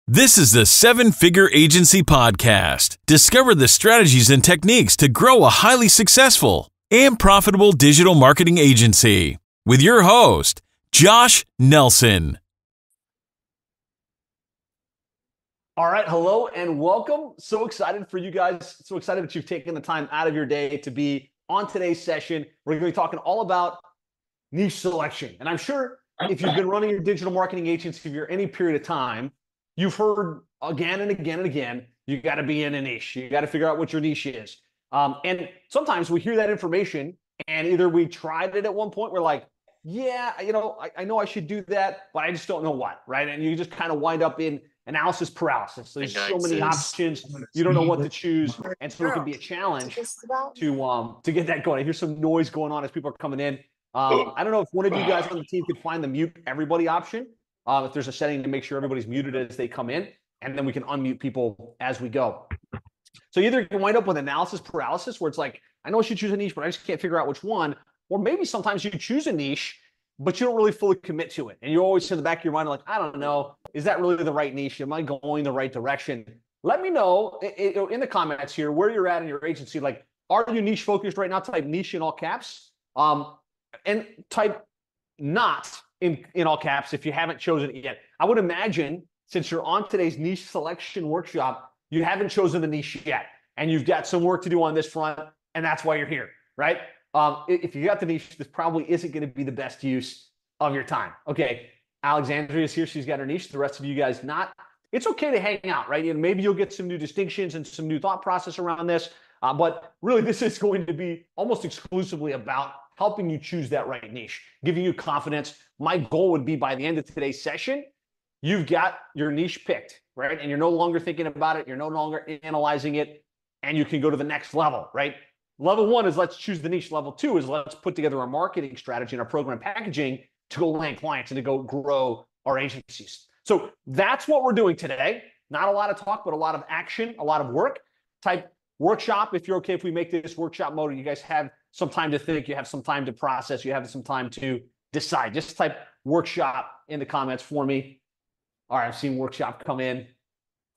This is the Seven Figure Agency Podcast. Discover the strategies and techniques to grow a highly successful and profitable digital marketing agency with your host, Josh Nelson. All right, hello and welcome. So excited for you guys. So excited that you've taken the time out of your day to be on today's session. We're going to be talking all about niche selection. And I'm sure if you've been running your digital marketing agency for any period of time, you've heard again and again and again, you got to be in a niche. You got to figure out what your niche is. And sometimes we hear that information and either we tried it at one point, we're like, yeah, I know I should do that, but I just don't know what, right? And you just kind of wind up in analysis paralysis. So there's so many options, you don't know what to choose. And so it can be a challenge to get that going. I hear some noise going on as people are coming in. I don't know if one of you guys on the team could find the mute everybody option. If there's a setting to make sure everybody's muted as they come in, and then we can unmute people as we go. So either you can wind up with analysis paralysis, where it's like, I know I should choose a niche, but I just can't figure out which one. Or maybe sometimes you choose a niche, but you don't really fully commit to it. And you're always in the back of your mind like, I don't know, is that really the right niche? Am I going the right direction? Let me know in the comments here where you're at in your agency. Like, are you niche focused right now? Type niche in all caps. And type not in all caps if you haven't chosen it yet. I would imagine since you're on today's niche selection workshop, you haven't chosen the niche yet, and you've got some work to do on this front, and that's why you're here, right? If you got the niche, this probably isn't going to be the best use of your time. Okay, Alexandria is here. She's got her niche. The rest of you guys not. It's okay to hang out, right? And maybe you'll get some new distinctions and some new thought process around this. But really, this is going to be almost exclusively about helping you choose that right niche, giving you confidence. My goal would be by the end of today's session, you've got your niche picked, right? And you're no longer thinking about it. You're no longer analyzing it, and you can go to the next level, right? Level one is let's choose the niche. Level two is let's put together our marketing strategy and our program packaging to go land clients and to go grow our agencies. So that's what we're doing today. Not a lot of talk, but a lot of action, a lot of work. Type workshop if you're okay if we make this workshop mode and you guys have some time to think, you have some time to process, you have some time to decide. Just type workshop in the comments for me. All right, I've seen workshop come in.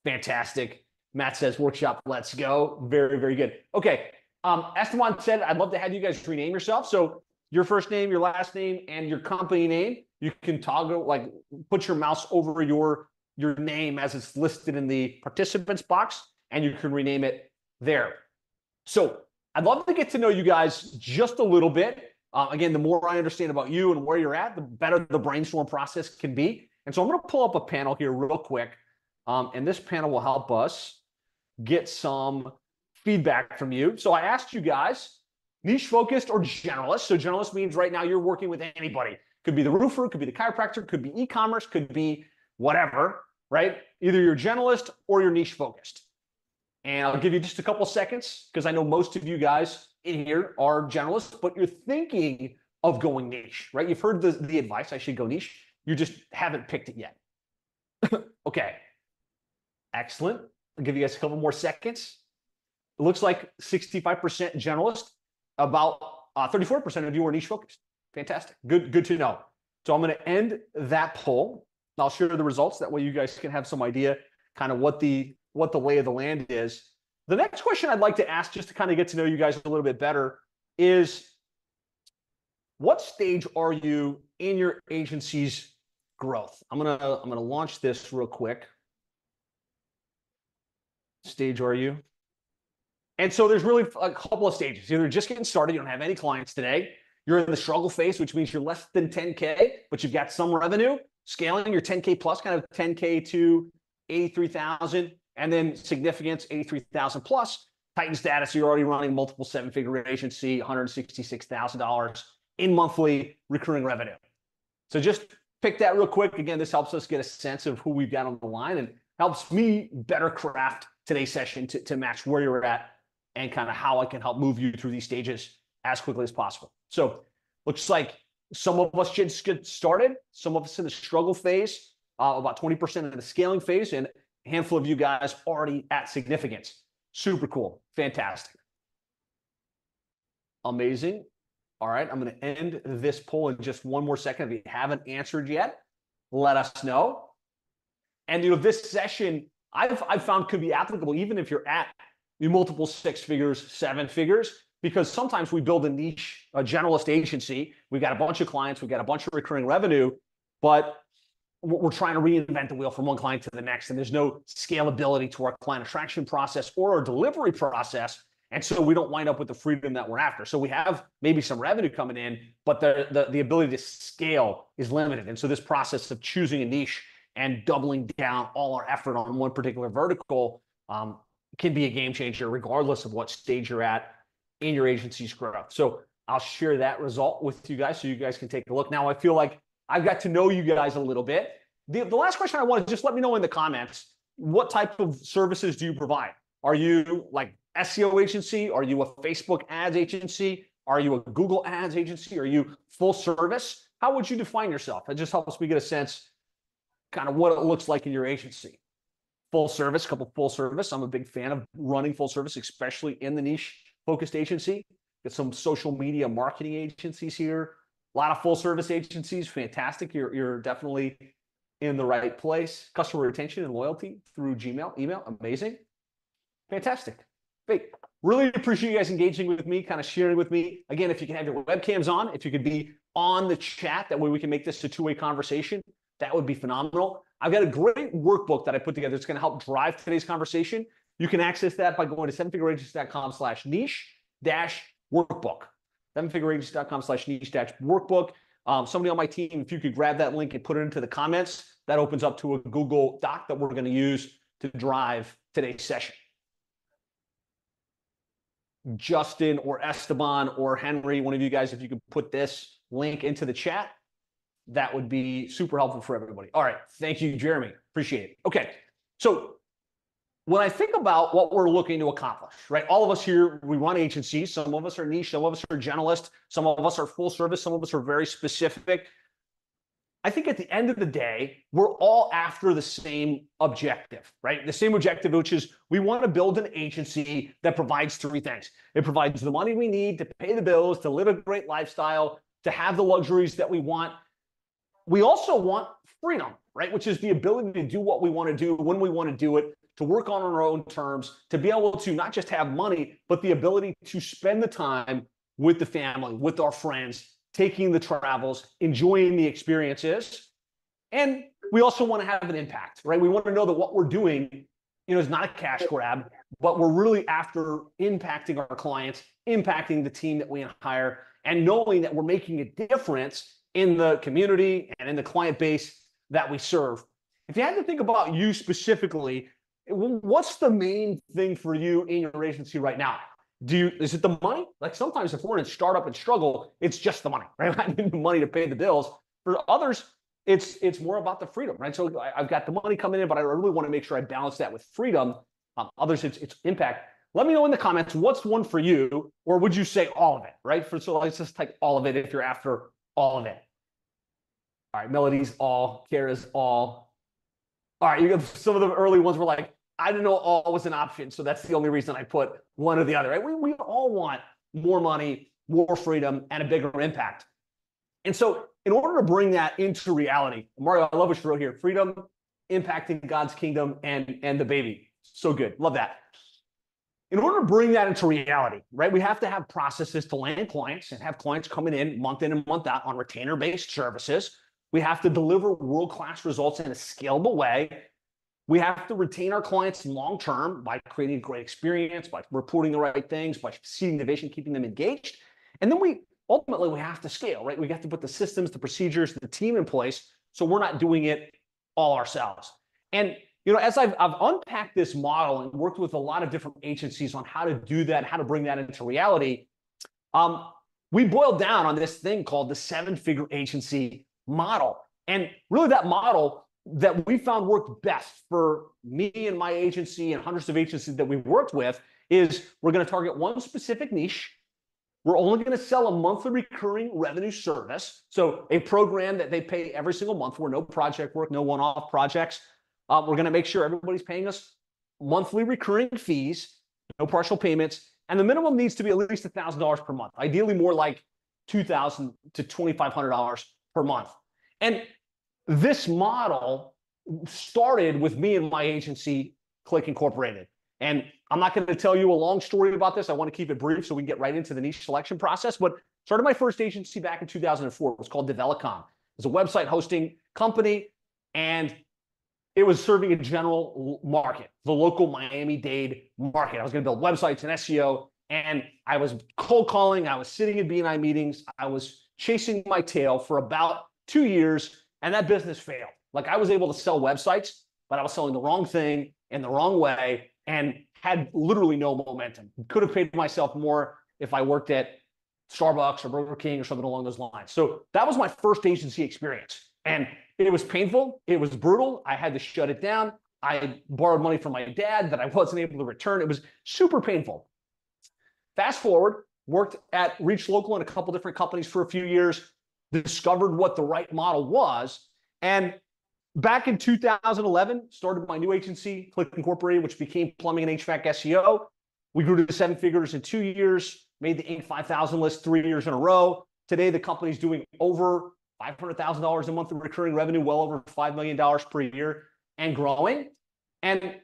Fantastic. Matt says workshop, let's go. Very, very good. Okay. Esteban said, I'd love to have you guys rename yourself. So your first name, your last name, and your company name, you can toggle, like put your mouse over your name as it's listed in the participants box, and you can rename it there. So I'd love to get to know you guys just a little bit. Again, the more I understand about you and where you're at, the better the brainstorm process can be. And so I'm going to pull up a panel here real quick. And this panel will help us get some feedback from you. So I asked you guys, niche focused or generalist. So generalist means right now you're working with anybody. Could be the roofer, could be the chiropractor, could be e-commerce, could be whatever, right? Either you're generalist or you're niche focused. And I'll give you just a couple seconds because I know most of you guys in here are generalists, but you're thinking of going niche, right? You've heard the advice, I should go niche. You just haven't picked it yet. Okay. Excellent. I'll give you guys a couple more seconds. It looks like 65% generalist, about 34% of you are niche focused. Fantastic. Good to know. So I'm going to end that poll. I'll share the results. That way you guys can have some idea kind of what the lay of the land is. The next question I'd like to ask, just to kind of get to know you guys a little bit better, is what stage are you in your agency's growth? I'm gonna launch this real quick. Stage are you? And so there's really a couple of stages. Either just getting started, you don't have any clients today. You're in the struggle phase, which means you're less than 10K, but you've got some revenue. Scaling, you're 10K plus, kind of 10K to 83,000. And then significance, 83,000 plus. Titan status, you're already running multiple seven-figure agency, $166,000 in monthly recurring revenue. So just pick that real quick. Again, this helps us get a sense of who we've got on the line and helps me better craft today's session to match where you're at and kind of how I can help move you through these stages as quickly as possible. So looks like some of us just get started. Some of us in the struggle phase, about 20% in the scaling phase, and a handful of you guys already at significance. Super cool. Fantastic. Amazing. All right. I'm going to end this poll in just one more second. If you haven't answered yet, let us know. And this session I've found could be applicable even if you're at multiple six figures, seven figures, because sometimes we build a niche, a generalist agency. We've got a bunch of clients, we've got a bunch of recurring revenue, but we're trying to reinvent the wheel from one client to the next, and there's no scalability to our client attraction process or our delivery process. And so we don't wind up with the freedom that we're after. So we have maybe some revenue coming in, but the ability to scale is limited. And so this process of choosing a niche and doubling down all our effort on one particular vertical can be a game changer, regardless of what stage you're at in your agency's growth. So I'll share that result with you guys so you guys can take a look. Now, I feel like I've got to know you guys a little bit. The last question I want to just let me know in the comments, what type of services do you provide? Are you like SEO agency? Are you a Facebook ads agency? Are you a Google ads agency? Are you full service? How would you define yourself? It just helps me get a sense kind of what it looks like in your agency. Full service, couple full service. I'm a big fan of running full service, especially in the niche focused agency. Get some social media marketing agencies here. A lot of full service agencies, fantastic. You're definitely in the right place. Customer retention and loyalty through Gmail, email, amazing. Fantastic. Great. Really appreciate you guys engaging with me, kind of sharing with me. Again, if you can have your webcams on, if you could be on the chat, that way we can make this a two-way conversation, that would be phenomenal. I've got a great workbook that I put together that's going to help drive today's conversation. You can access that by going to sevenfigureagency.com/niche-workbook. sevenfigureagency.com/niche-workbook. Somebody on my team, if you could grab that link and put it into the comments, that opens up to a Google Doc that we're going to use to drive today's session. Justin or Esteban or Henry, one of you guys, if you could put this link into the chat, that would be super helpful for everybody. All right. Thank you, Jeremy. Appreciate it. Okay. So when I think about what we're looking to accomplish, right? All of us here, we run agencies. Some of us are niche, some of us are generalist, some of us are full service, some of us are very specific. I think at the end of the day, we're all after the same objective, right? The same objective, which is we want to build an agency that provides three things. It provides the money we need to pay the bills, to live a great lifestyle, to have the luxuries that we want. We also want freedom, right? Which is the ability to do what we want to do when we want to do it, to work on our own terms, to be able to not just have money, but the ability to spend the time with the family, with our friends, taking the travels, enjoying the experiences. And we also want to have an impact, right? We want to know that what we're doing, is not a cash grab, but we're really after impacting our clients, impacting the team that we hire, and knowing that we're making a difference in the community and in the client base that we serve. If you had to think about you specifically, what's the main thing for you in your agency right now? Is it the money? Like sometimes if we're in a startup and struggle, it's just the money, right? I need the money to pay the bills. For others, it's more about the freedom, right? So I've got the money coming in, but I really want to make sure I balance that with freedom. Others, it's impact. Let me know in the comments, what's one for you, or would you say all of it, right? So let's just take all of it if you're after all of it. All right, Melody's all, Kara's all. All right, you got some of the early ones were like, I didn't know all was an option, so that's the only reason I put one or the other. Right? We all want more money, more freedom, and a bigger impact. And so in order to bring that into reality, Mario, I love what you wrote here, freedom, impacting God's kingdom, and the baby. So good. Love that. In order to bring that into reality, right, we have to have processes to land clients and have clients coming in and month out on retainer-based services. We have to deliver world-class results in a scalable way. We have to retain our clients long-term by creating a great experience, by reporting the right things, by seeding the vision, keeping them engaged. And then we have to scale, right? We have to put the systems, the procedures, the team in place so we're not doing it all ourselves. And as I've unpacked this model and worked with a lot of different agencies on how to do that, how to bring that into reality, we boiled down on this thing called the seven-figure agency model. And really that model that we found worked best for me and my agency and hundreds of agencies that we've worked with is we're going to target one specific niche. We're only going to sell a monthly recurring revenue service. So a program that they pay every single month for, no project work, no one-off projects. We're going to make sure everybody's paying us monthly recurring fees, no partial payments, and the minimum needs to be at least $1,000 per month. Ideally more like $2,000 to $2,500 per month. And this model started with me and my agency, Click Incorporated. And I'm not going to tell you a long story about this. I want to keep it brief so we can get right into the niche selection process. But started my first agency back in 2004. It was called Develicom. It was a website hosting company, and it was serving a general market, the local Miami-Dade market. I was going to build websites and SEO, and I was cold calling. I was sitting in B&I meetings. I was chasing my tail for about 2 years, and that business failed. Like, I was able to sell websites, but I was selling the wrong thing in the wrong way and had literally no momentum. Could have paid myself more if I worked at Starbucks or Burger King or something along those lines. So that was my first agency experience. And it was painful. It was brutal. I had to shut it down. I borrowed money from my dad that I wasn't able to return. It was super painful. Fast forward, worked at Reach Local and a couple different companies for a few years, discovered what the right model was. And back in 2011, started my new agency, Click Incorporated, which became Plumbing and HVAC SEO. We grew to 7 figures in 2 years, made the Inc. 5000 list 3 years in a row. Today, the company's doing over $500,000 a month of recurring revenue, well over $5 million per year, and growing. And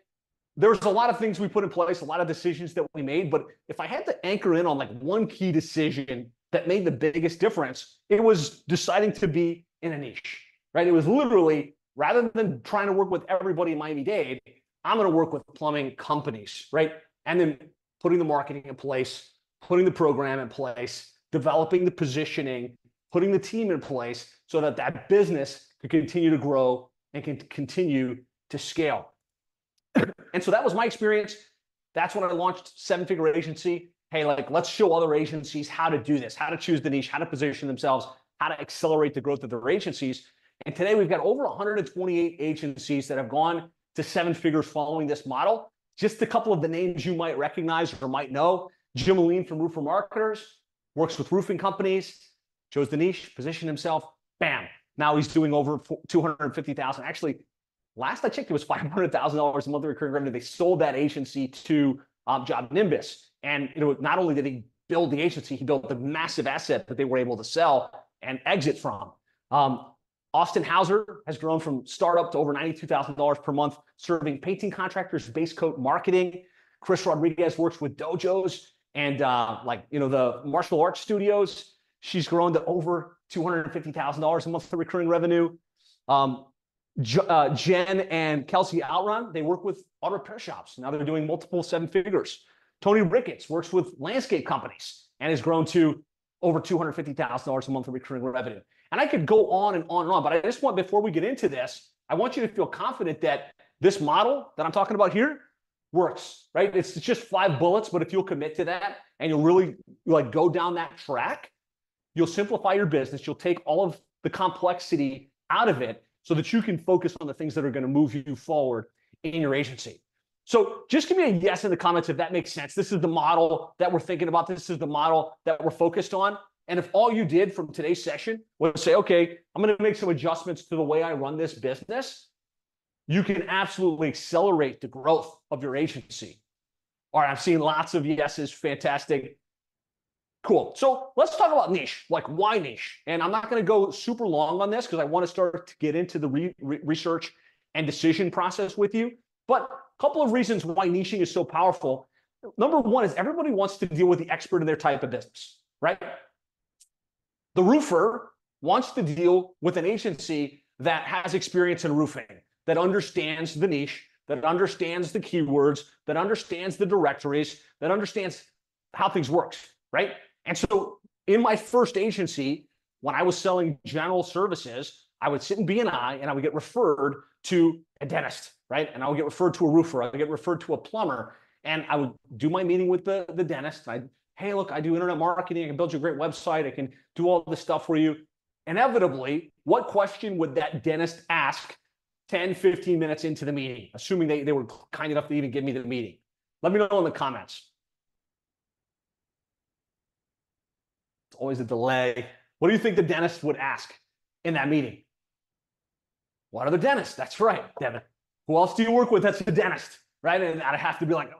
there was a lot of things we put in place, a lot of decisions that we made. But if I had to anchor in on like one key decision that made the biggest difference, it was deciding to be in a niche, right? It was literally, rather than trying to work with everybody in Miami-Dade, I'm going to work with plumbing companies, right? And then putting the marketing in place, putting the program in place, developing the positioning, putting the team in place so that that business could continue to grow and can continue to scale. And so that was my experience. That's when I launched 7-figure agency. Hey, like, let's show other agencies how to do this, how to choose the niche, how to position themselves, how to accelerate the growth of their agencies. And today we've got over 128 agencies that have gone to 7 figures following this model. Just a couple of the names you might recognize or might know. Jim Aline from Roofer Marketers works with roofing companies, chose the niche, positioned himself, bam. Now he's doing over 250,000. Actually, last I checked, it was $500,000 a month of recurring revenue. They sold that agency to Job Nimbus. And not only did he build the agency, he built the massive asset that they were able to sell and exit from. Austin Hauser has grown from startup to over $92,000 per month, serving painting contractors, base coat marketing. Chris Rodriguez works with dojos and the martial arts studios. She's grown to over $250,000 a month for recurring revenue. Jen and Kelsey Outrun, they work with auto repair shops. Now they're doing multiple 7 figures. Tony Ricketts works with landscape companies and has grown to over $250,000 a month of recurring revenue. And I could go on and on and on, but I just want, before we get into this, I want you to feel confident that this model that I'm talking about here works, right? It's just 5 bullets, but if you'll commit to that and you'll really go down that track, you'll simplify your business. You'll take all of the complexity out of it so that you can focus on the things that are going to move you forward in your agency. So just give me a yes in the comments if that makes sense. This is the model that we're thinking about. This is the model that we're focused on. And if all you did from today's session was say, okay, I'm going to make some adjustments to the way I run this business, you can absolutely accelerate the growth of your agency. All right, I'm seeing lots of yeses. Fantastic. Cool. So let's talk about niche. Like, why niche? And I'm not going to go super long on this because I want to start to get into the research and decision process with you. But a couple of reasons why niching is so powerful. Number one is everybody wants to deal with the expert in their type of business, right? The roofer wants to deal with an agency that has experience in roofing, that understands the niche, that understands the keywords, that understands the directories, that understands how things work, right? And so in my first agency, when I was selling general services, I would sit in B&I and I would get referred to a dentist, right? And I would get referred to a roofer. I would get referred to a plumber. And I would do my meeting with the dentist. Hey, look, I do internet marketing. I can build you a great website. I can do all this stuff for you. Inevitably, what question would that dentist ask 10, 15 minutes into the meeting, assuming they were kind enough to even give me the meeting? Let me know in the comments. It's always a delay. What do you think the dentist would ask in that meeting? What other dentists? That's right, Devin. Who else do you work with that's a dentist, right? And I'd have to be like,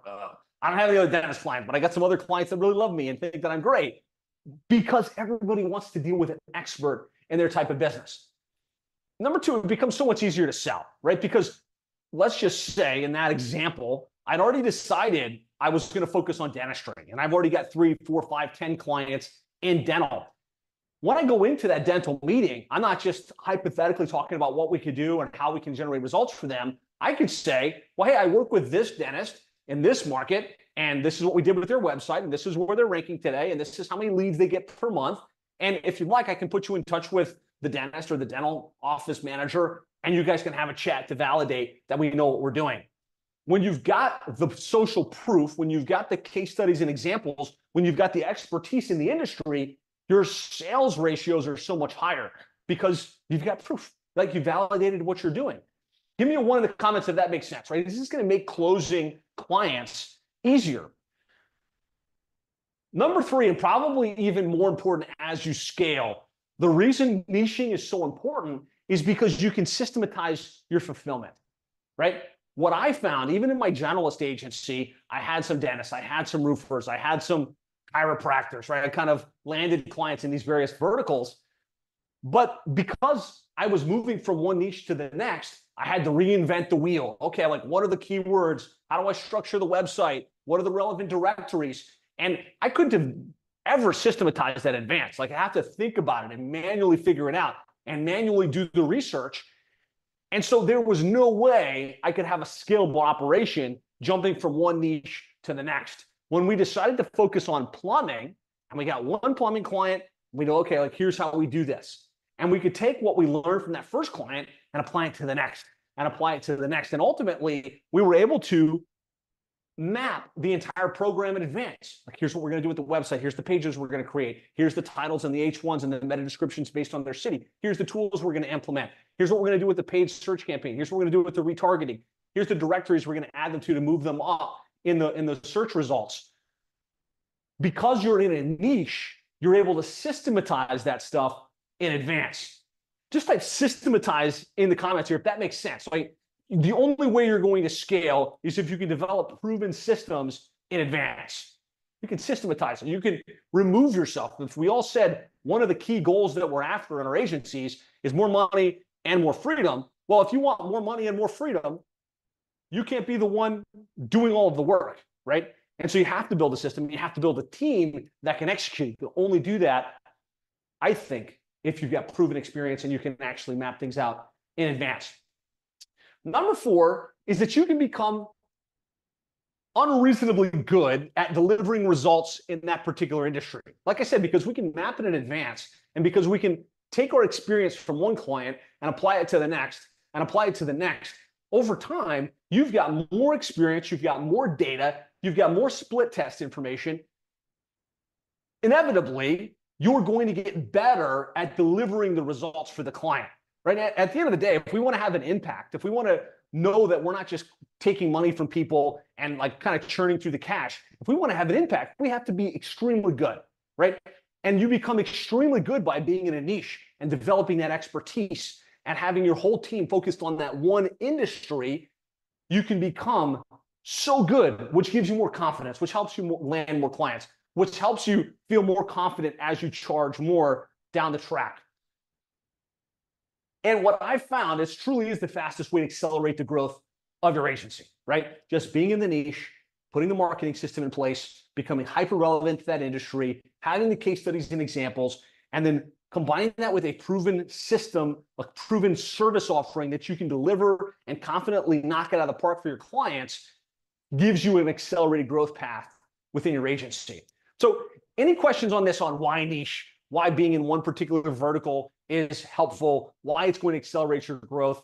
I don't have any other dentist clients, but I got some other clients that really love me and think that I'm great, because everybody wants to deal with an expert in their type of business. Number two, it becomes so much easier to sell, right? Because let's just say in that example, I'd already decided I was going to focus on dentistry, and I've already got 3, 4, 5, 10 clients in dental. When I go into that dental meeting, I'm not just hypothetically talking about what we could do and how we can generate results for them. I could say, well, hey, I work with this dentist in this market, and this is what we did with their website, and this is where they're ranking today, and this is how many leads they get per month. And if you'd like, I can put you in touch with the dentist or the dental office manager, and you guys can have a chat to validate that we know what we're doing. When you've got the social proof, when you've got the case studies and examples, when you've got the expertise in the industry, your sales ratios are so much higher because you've got proof, like you validated what you're doing. Give me a one in the comments if that makes sense, right? This is going to make closing clients easier. Number three, and probably even more important as you scale, the reason niching is so important is because you can systematize your fulfillment, right? What I found, even in my generalist agency, I had some dentists, I had some roofers, I had some chiropractors, right? I kind of landed clients in these various verticals. But because I was moving from one niche to the next, I had to reinvent the wheel. Okay, like what are the keywords? How do I structure the website? What are the relevant directories? And I couldn't have ever systematized that in advance. Like I have to think about it and manually figure it out and manually do the research. And so there was no way I could have a scalable operation jumping from one niche to the next. When we decided to focus on plumbing, and we got one plumbing client, we know, okay, like here's how we do this. And we could take what we learned from that first client and apply it to the next, and apply it to the next. And ultimately, we were able to map the entire program in advance. Like here's what we're going to do with the website. Here's the pages we're going to create. Here's the titles and the H1s and the meta descriptions based on their city. Here's the tools we're going to implement. Here's what we're going to do with the paid search campaign. Here's what we're going to do with the retargeting. Here's the directories we're going to add them to move them up in the search results. Because you're in a niche, you're able to systematize that stuff in advance. Just type systematize in the comments here if that makes sense. Like the only way you're going to scale is if you can develop proven systems in advance. You can systematize it. You can remove yourself. If we all said one of the key goals that we're after in our agencies is more money and more freedom, well, if you want more money and more freedom, you can't be the one doing all of the work, right? And so you have to build a system. You have to build a team that can execute. You can only do that, I think, if you've got proven experience and you can actually map things out in advance. Number four is that you can become unreasonably good at delivering results in that particular industry. Like I said, because we can map it in advance and because we can take our experience from one client and apply it to the next and apply it to the next. Over time, you've got more experience, you've got more data, you've got more split test information. Inevitably, you're going to get better at delivering the results for the client, right? At the end of the day, if we want to have an impact, if we want to know that we're not just taking money from people and like kind of churning through the cash, if we want to have an impact, we have to be extremely good, right? And you become extremely good by being in a niche and developing that expertise and having your whole team focused on that one industry. You can become so good, which gives you more confidence, which helps you land more clients, which helps you feel more confident as you charge more down the track. And what I found is truly is the fastest way to accelerate the growth of your agency, right? Just being in the niche, putting the marketing system in place, becoming hyper relevant to that industry, having the case studies and examples, and then combining that with a proven system, a proven service offering that you can deliver and confidently knock it out of the park for your clients gives you an accelerated growth path within your agency. So any questions on this, on why niche, why being in one particular vertical is helpful, why it's going to accelerate your growth?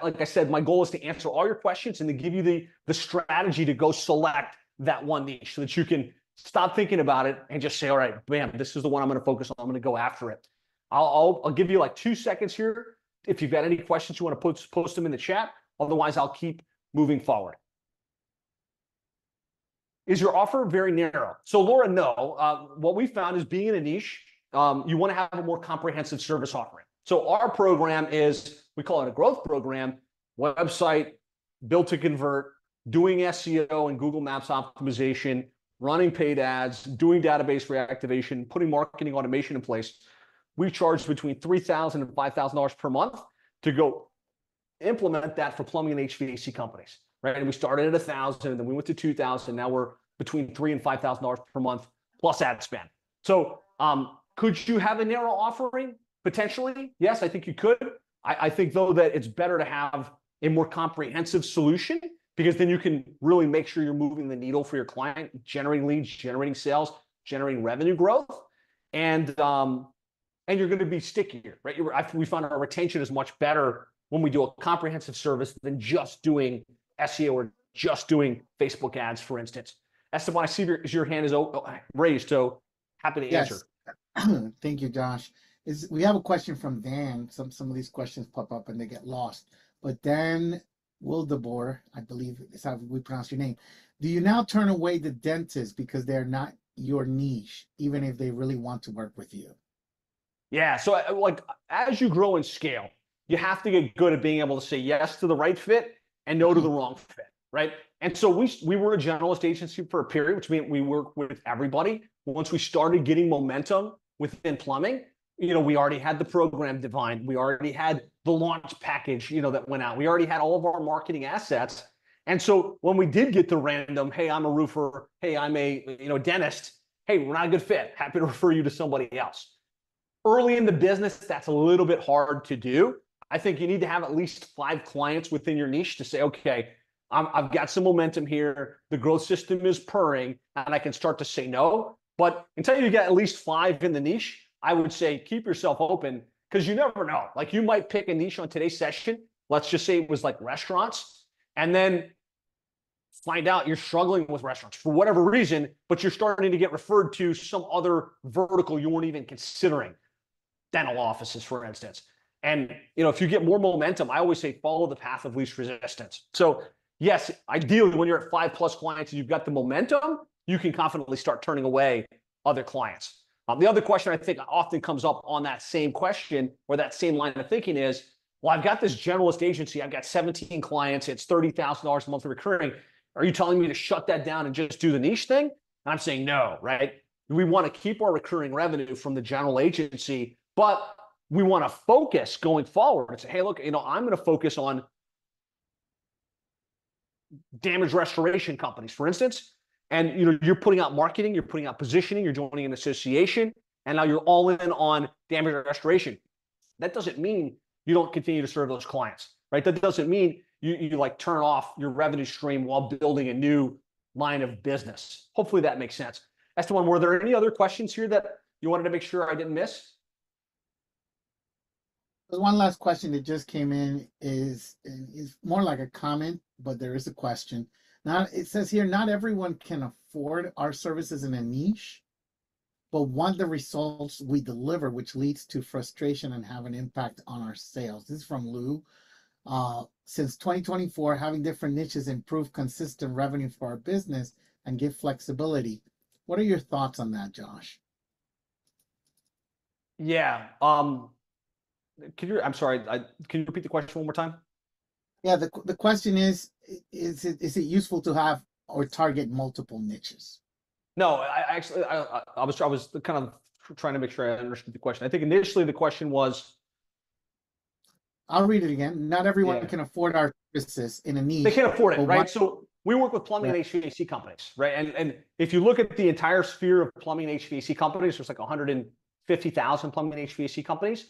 Like I said, my goal is to answer all your questions and to give you the strategy to go select that one niche so that you can stop thinking about it and just say, all right, bam, this is the one I'm going to focus on. I'm going to go after it. I'll give you like 2 seconds here. If you've got any questions, you want to post them in the chat. Otherwise, I'll keep moving forward. Is your offer very narrow? So Laura, no. What we found is being in a niche, you want to have a more comprehensive service offering. So our program is, we call it a growth program, website, built to convert, doing SEO and Google Maps optimization, running paid ads, doing database reactivation, putting marketing automation in place. We charge between $3,000 and $5,000 per month to go implement that for plumbing and HVAC companies, right? And we started at 1,000, and then we went to 2,000. Now we're between $3,000 and $5,000 per month plus ad spend. So could you have a narrow offering? Potentially, yes, I think you could. I think, though, that it's better to have a more comprehensive solution, because then you can really make sure you're moving the needle for your client, generating leads, generating sales, generating revenue growth, and you're going to be stickier, right? We found our retention is much better when we do a comprehensive service than just doing SEO or just doing Facebook ads, for instance. Esteban, I see your hand is raised, so happy to answer. Thank you, Josh. We have a question from Dan. Some of these questions pop up and they get lost. But Dan Wildebor, I believe is how we pronounce your name. Do you now turn away the dentists because they're not your niche, even if they really want to work with you? Yeah. So like, as you grow and scale, you have to get good at being able to say yes to the right fit and no to the wrong fit, right? And so we were a generalist agency for a period, which means we work with everybody. Once we started getting momentum within plumbing, we already had the program defined. We already had the launch package, that went out. We already had all of our marketing assets. And so when we did get the random, hey, I'm a roofer, hey, I'm a dentist, hey, we're not a good fit, happy to refer you to somebody else. Early in the business, that's a little bit hard to do. I think you need to have at least 5 clients within your niche to say, okay, I've got some momentum here. The growth system is purring, and I can start to say no. But until you get at least 5 in the niche, I would say keep yourself open, because you never know. Like, you might pick a niche on today's session. Let's just say it was like restaurants, and then find out you're struggling with restaurants for whatever reason, but you're starting to get referred to some other vertical you weren't even considering. Dental offices, for instance. And if you get more momentum, I always say follow the path of least resistance. So yes, ideally, when you're at 5+ clients and you've got the momentum, you can confidently start turning away other clients. The other question I think often comes up on that same question or that same line of thinking is, well, I've got this generalist agency. I've got 17 clients. It's $30,000 a month recurring. Are you telling me to shut that down and just do the niche thing? And I'm saying no, right? We want to keep our recurring revenue from the general agency, but we want to focus going forward and say, hey, look, I'm going to focus on damage restoration companies, for instance. And you're putting out marketing, you're putting out positioning, you're joining an association, and now you're all in on damage restoration. That doesn't mean you don't continue to serve those clients, right? That doesn't mean you like turn off your revenue stream while building a new line of business. Hopefully that makes sense. Esteban, were there any other questions here that you wanted to make sure I didn't miss? There's one last question that just came in, is more like a comment, but there is a question. Now, it says here, not everyone can afford our services in a niche, but want the results we deliver, which leads to frustration and have an impact on our sales. This is from Lou. Since 2024, having different niches improve consistent revenue for our business and give flexibility. What are your thoughts on that, Josh? Yeah. I'm sorry. Can you repeat the question one more time? Yeah, the question is it useful to have or target multiple niches? No, I was kind of trying to make sure I understood the question. I think initially the question was, I'll read it again. Not everyone can afford our services in a niche. They can't afford it, right? So we work with plumbing and HVAC companies, right? And if you look at the entire sphere of plumbing and HVAC companies, there's like 150,000 plumbing and HVAC companies.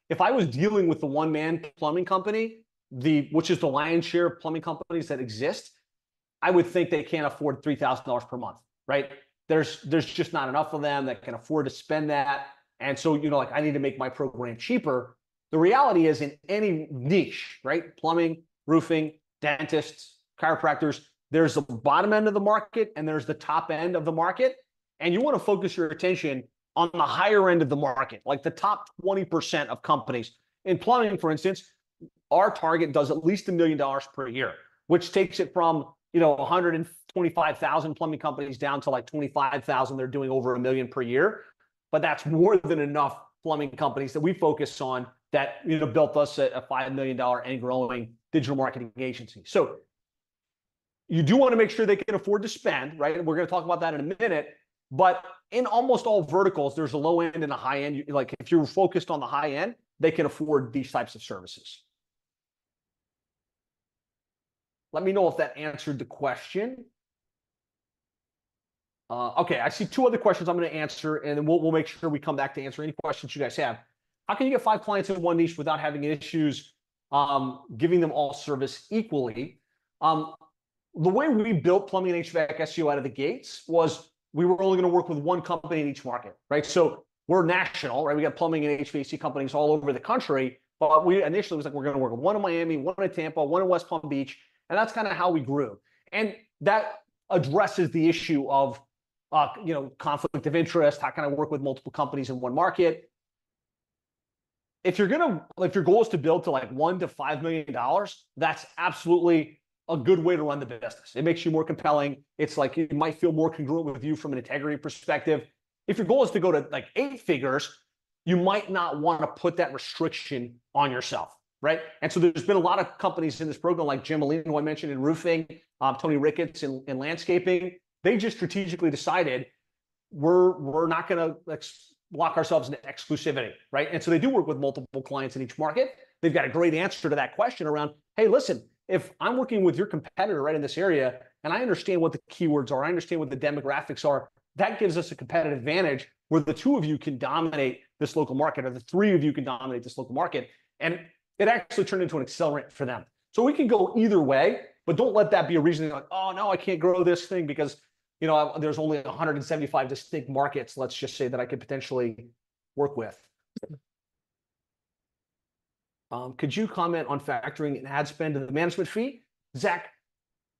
If I was dealing with the one-man plumbing company, which is the lion's share of plumbing companies that exist, I would think they can't afford $3,000 per month, right? There's just not enough of them that can afford to spend that. And so, like, I need to make my program cheaper. The reality is, in any niche, right? Plumbing, roofing, dentists, chiropractors, there's the bottom end of the market and there's the top end of the market. And you want to focus your attention on the higher end of the market, like the top 20% of companies. In plumbing, for instance, our target does at least $1 million per year, which takes it from 125,000 plumbing companies down to like 25,000. They're doing over $1 million per year, but that's more than enough plumbing companies that we focus on that built us a $5 million and growing digital marketing agency. So you do want to make sure they can afford to spend, right? And we're going to talk about that in a minute. But in almost all verticals, there's a low end and a high end. Like, if you're focused on the high end, they can afford these types of services. let me know if that answered the question. Okay, I see two other questions I'm going to answer, and then we'll make sure we come back to answer any questions you guys have. How can you get 5 clients in one niche without having issues giving them all service equally? The way we built plumbing and HVAC SEO out of the gates was we were only going to work with one company in each market, right? So we're national, right? We got plumbing and HVAC companies all over the country, but we initially was like, we're going to work with one in Miami, one in Tampa, one in West Palm Beach, and that's kind of how we grew. And that addresses the issue of conflict of interest. How can I work with multiple companies in one market? If your goal is to build to like $1 to $5 million, that's absolutely a good way to run the business. It makes you more compelling. It's like it might feel more congruent with you from an integrity perspective. If your goal is to go to like 8 figures, you might not want to put that restriction on yourself, right? And so there's been a lot of companies in this program, like Jim Molina, who I mentioned in roofing, Tony Ricketts in landscaping. They just strategically decided we're not going to lock ourselves into exclusivity, right? And so they do work with multiple clients in each market. They've got a great answer to that question around, hey, listen, if I'm working with your competitor right in this area, and I understand what the keywords are, I understand what the demographics are, that gives us a competitive advantage where the 2 of you can dominate this local market, or the 3 of you can dominate this local market. And it actually turned into an accelerant for them. So we can go either way, but don't let that be a reason like, oh, no, I can't grow this thing because there's only 175 distinct markets, let's just say, that I could potentially work with. Could you comment on factoring an ad spend in the management fee? Zach,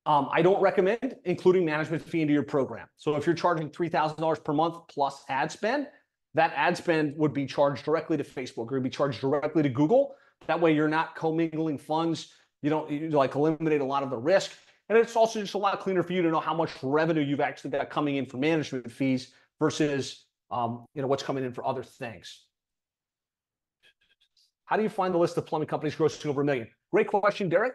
I don't recommend including management fee into your program. So if you're charging $3,000 per month plus ad spend, that ad spend would be charged directly to Facebook, or be charged directly to Google. That way you're not commingling funds. You eliminate a lot of the risk. And it's also just a lot cleaner for you to know how much revenue you've actually got coming in for management fees versus what's coming in for other things. How do you find the list of plumbing companies grossing over $1 million? Great question, Derek.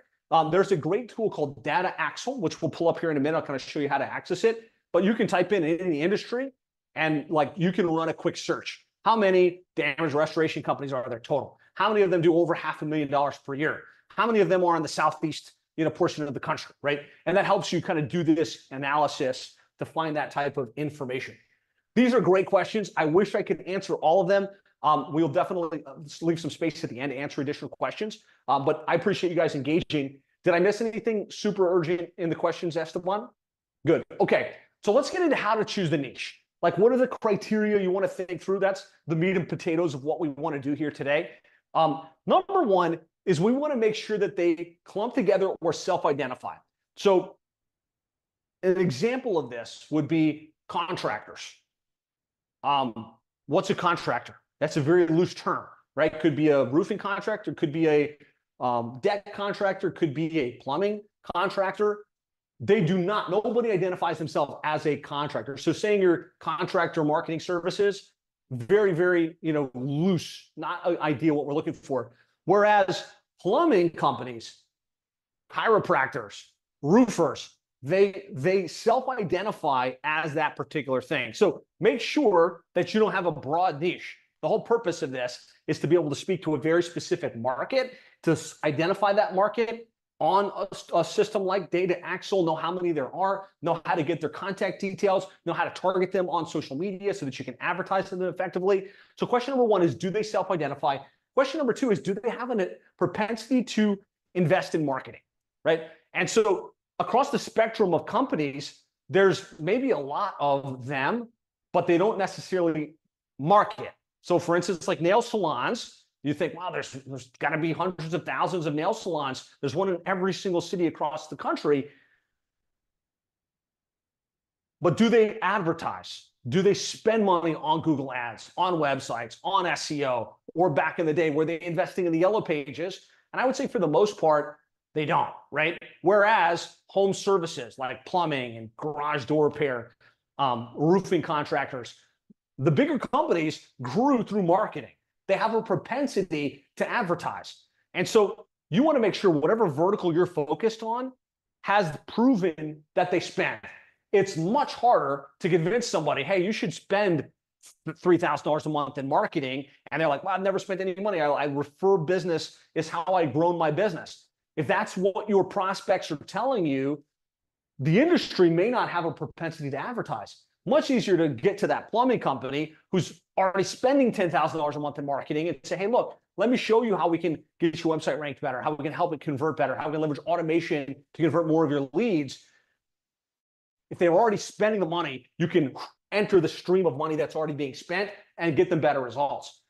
There's a great tool called Data Axle, which we'll pull up here in a minute. I'll kind of show you how to access it. But you can type in the industry, and you can run a quick search. How many damage restoration companies are there total? How many of them do over $500,000 per year? How many of them are in the Southeast portion of the country, right? And that helps you kind of do this analysis to find that type of information. These are great questions. I wish I could answer all of them. We'll definitely leave some space at the end to answer additional questions. But I appreciate you guys engaging. Did I miss anything super urgent in the questions, Esteban? Good. Okay. So let's get into how to choose the niche. Like, what are the criteria you want to think through? That's the meat and potatoes of what we want to do here today. Number one is we want to make sure that they clump together or self-identify. So an example of this would be contractors. What's a contractor? That's a very loose term, right? Could be a roofing contractor, could be a deck contractor, could be a plumbing contractor. Nobody identifies themselves as a contractor. So saying you're contractor marketing services, very, very, loose, not ideal what we're looking for. Whereas plumbing companies, chiropractors, roofers, they self-identify as that particular thing. So make sure that you don't have a broad niche. The whole purpose of this is to be able to speak to a very specific market, to identify that market on a system like Data Axle, know how many there are, know how to get their contact details, know how to target them on social media so that you can advertise to them effectively. So question number one is, do they self-identify? Question number two is, do they have a propensity to invest in marketing, right? And so across the spectrum of companies, there's maybe a lot of them, but they don't necessarily market. So for instance, like nail salons, you think, wow, there's got to be hundreds of thousands of nail salons. There's one in every single city across the country. But do they advertise? Do they spend money on Google Ads, on websites, on SEO? Or back in the day, were they investing in the yellow pages? And I would say for the most part, they don't, right? Whereas home services like plumbing and garage door repair, roofing contractors, the bigger companies grew through marketing. They have a propensity to advertise. And so you want to make sure whatever vertical you're focused on has proven that they spend. It's much harder to convince somebody, hey, you should spend $3,000 a month in marketing. And they're like, well, I've never spent any money. I refer business is how I've grown my business. if that's what your prospects are telling you, the industry may not have a propensity to advertise. Much easier to get to that plumbing company who's already spending $10,000 a month in marketing and say, hey, look, let me show you how we can get your website ranked better, how we can help it convert better, how we can leverage automation to convert more of your leads. If they're already spending the money, you can enter the stream of money that's already being spent and get them better results.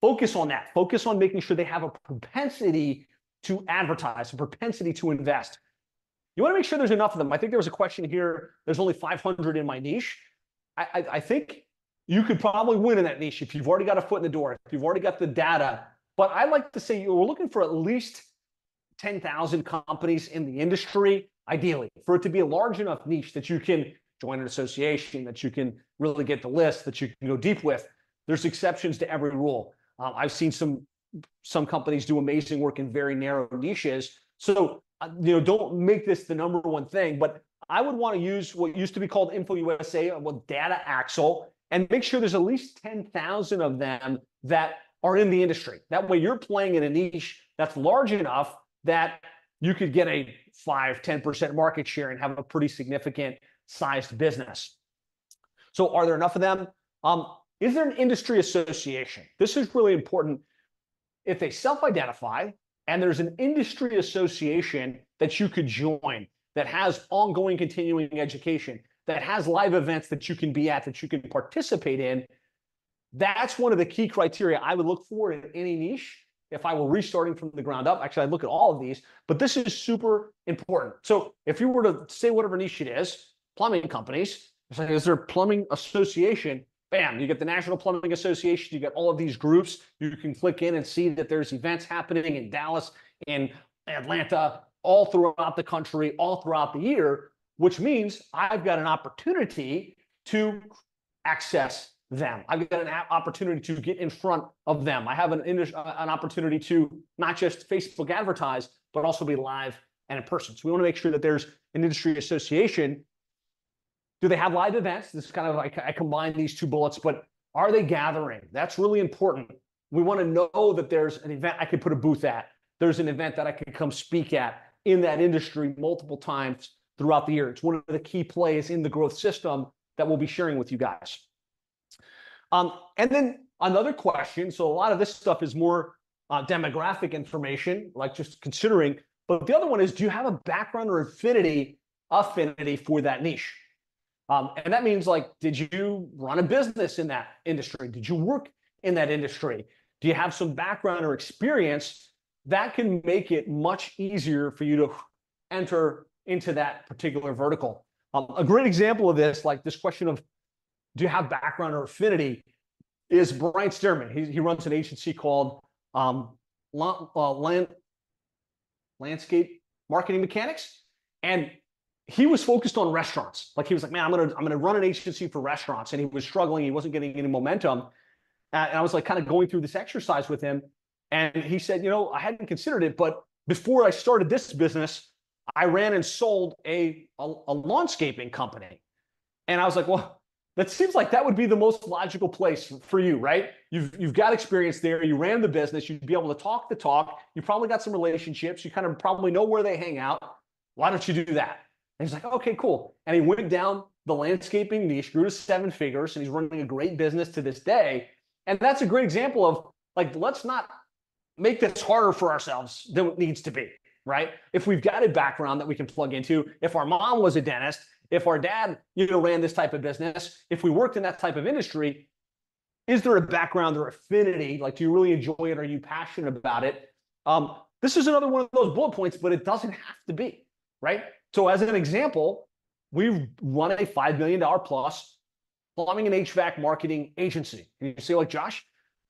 Focus on that. Focus on making sure they have a propensity to advertise, a propensity to invest. You want to make sure there's enough of them. I think there was a question here. There's only 500 in my niche. I think you could probably win in that niche if you've already got a foot in the door, if you've already got the data. But I'd like to say we're looking for at least 10,000 companies in the industry, ideally, for it to be a large enough niche that you can join an association, that you can really get the list, that you can go deep with. There's exceptions to every rule. I've seen some companies do amazing work in very narrow niches. So don't make this the number one thing, but I would want to use what used to be called InfoUSA, well, Data Axle, and make sure there's at least 10,000 of them that are in the industry. That way you're playing in a niche that's large enough that you could get a 5-10% market share and have a pretty significant sized business. So are there enough of them? Is there an industry association? This is really important. If they self-identify, and there's an industry association that you could join that has ongoing continuing education, that has live events that you can be at, that you can participate in, that's one of the key criteria I would look for in any niche if I were restarting from the ground up. Actually, I'd look at all of these, but this is super important. So if you were to say whatever niche it is, plumbing companies, it's like, is there a plumbing association? Bam, you get the National Plumbing Association, you get all of these groups. You can click in and see that there's events happening in Dallas, in Atlanta, all throughout the country, all throughout the year, which means I've got an opportunity to access them. I've got an opportunity to get in front of them. I have an opportunity to not just Facebook advertise, but also be live and in person. So we want to make sure that there's an industry association. Do they have live events? This is kind of like I combine these two bullets, but are they gathering? That's really important. We want to know that there's an event I could put a booth at. There's an event that I could come speak at in that industry multiple times throughout the year. It's one of the key plays in the growth system that we'll be sharing with you guys. And then another question. So a lot of this stuff is more demographic information, like just considering. But the other one is, do you have a background or affinity for that niche? And that means, like, did you run a business in that industry? Did you work in that industry? Do you have some background or experience that can make it much easier for you to enter into that particular vertical? A great example of this, like this question of, do you have background or affinity, is Brian Stearman. He runs an agency called Landscape Marketing Mechanics. And he was focused on restaurants. Like he was like, man, I'm gonna run an agency for restaurants. And he was struggling. He wasn't getting any momentum. And I was like kind of going through this exercise with him. And he said, I hadn't considered it, but before I started this business, I ran and sold a landscaping company. And I was like, well, that seems like that would be the most logical place for you, right? You've got experience there. You ran the business. You'd be able to talk the talk. You probably got some relationships. You kind of probably know where they hang out. Why don't you do that? And he's like, okay, cool. And he went down the landscaping niche, grew to 7 figures, and he's running a great business to this day. And that's a great example of, like, let's not make this harder for ourselves than it needs to be, right? If we've got a background that we can plug into, if our mom was a dentist, if our dad, ran this type of business, if we worked in that type of industry, is there a background or affinity? Like, do you really enjoy it? Are you passionate about it? This is another one of those bullet points, but it doesn't have to be, right? So as an example, we run a $5 million plus plumbing and HVAC marketing agency. And you say, like, Josh,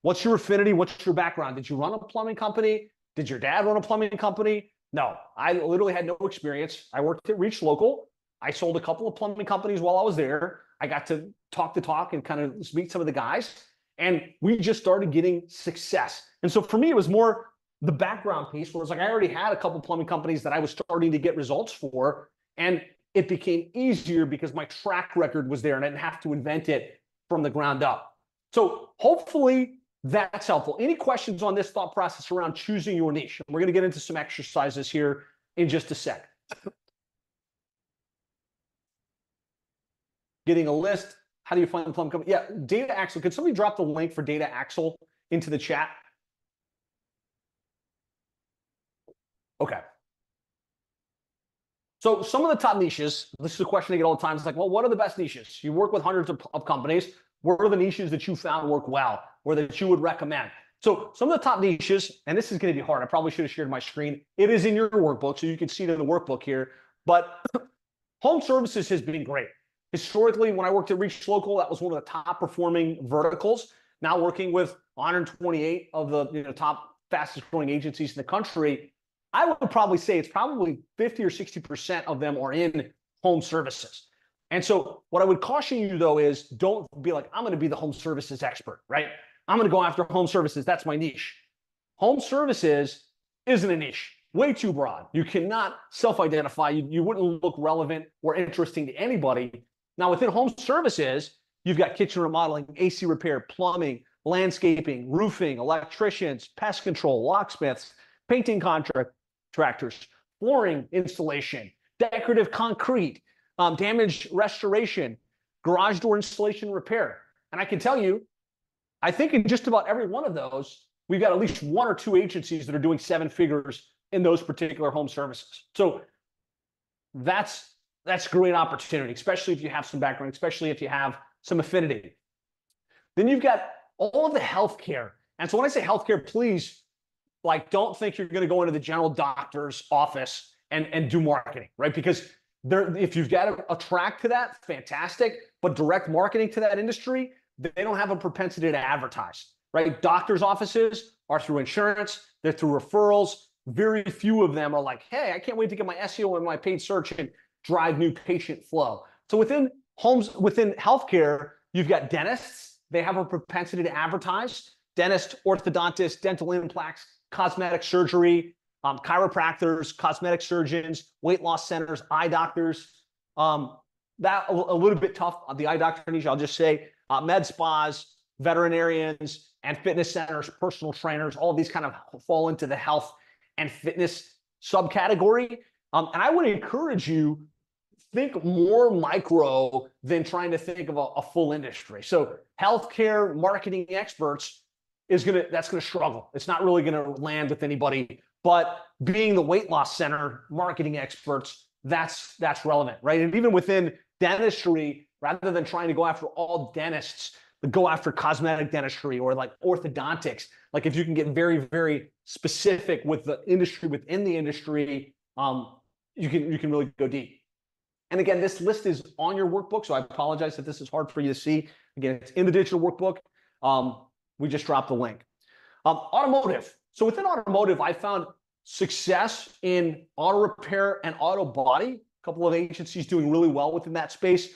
what's your affinity? What's your background? Did you run a plumbing company? Did your dad run a plumbing company? No, I literally had no experience. I worked at Reach Local. I sold a couple of plumbing companies while I was there. I got to talk the talk and kind of meet some of the guys. And we just started getting success. And so for me, it was more the background piece where it's like I already had a couple of plumbing companies that I was starting to get results for. And it became easier because my track record was there and I didn't have to invent it from the ground up. So hopefully That's helpful. Any questions on this thought process around choosing your niche? We're going to get into some exercises here in just a sec. Getting a list. How do you find the plum company? Yeah, Data Axle. Could somebody drop the link for Data Axle into the chat? Okay. So some of the top niches, this is a question I get all the time. It's like, well, what are the best niches? You work with hundreds of companies. What are the niches that you found work well or that you would recommend? So some of the top niches, and this is going to be hard. I probably should have shared my screen. It is in your workbook, so you can see it in the workbook here. But home services has been great. Historically, when I worked at Reach Local, that was one of the top performing verticals. Now working with 128 of the top fastest growing agencies in the country, I would probably say it's probably 50 or 60% of them are in home services. And so what I would caution you, though, is don't be like, I'm going to be the home services expert, right? I'm going to go after home services. That's my niche. Home services isn't a niche. Way too broad. You cannot self-identify. You wouldn't look relevant or interesting to anybody. Now, within home services, you've got kitchen remodeling, AC repair, plumbing, landscaping, roofing, electricians, pest control, locksmiths, painting contractors, flooring installation, decorative concrete, damage restoration, garage door installation repair. And I can tell you, I think in just about every one of those, we've got at least one or two agencies that are doing seven figures in those particular home services. So that's great opportunity, especially if you have some background, especially if you have some affinity. Then you've got all of the healthcare. And so when I say healthcare, please, don't think you're going to go into the general doctor's office and do marketing, right? Because if you've got a track to that, fantastic. But direct marketing to that industry, they don't have a propensity to advertise, right? Doctors' offices are through insurance. They're through referrals. Very few of them are like, hey, I can't wait to get my SEO and my paid search and drive new patient flow. So within healthcare, you've got dentists. They have a propensity to advertise. Dentists, orthodontists, dental implants, cosmetic surgery, chiropractors, cosmetic surgeons, weight loss centers, eye doctors. That a little bit tough on the eye doctor niche, I'll just say. Med spas, veterinarians, and fitness centers, personal trainers, all of these kind of fall into the health and fitness subcategory. And I would encourage you, think more micro than trying to think of a full industry. So healthcare marketing experts that's gonna struggle. It's not really gonna land with anybody. But being the weight loss center marketing experts, that's relevant, right? And even within dentistry, rather than trying to go after all dentists, go after cosmetic dentistry or like orthodontics. Like if you can get very, very specific with the industry within the industry, you can really go deep. And again, this list is on your workbook, so I apologize if this is hard for you to see. Again, it's in the digital workbook. We just dropped the link. Automotive. So within automotive, I found success in auto repair and auto body. A couple of agencies doing really well within that space.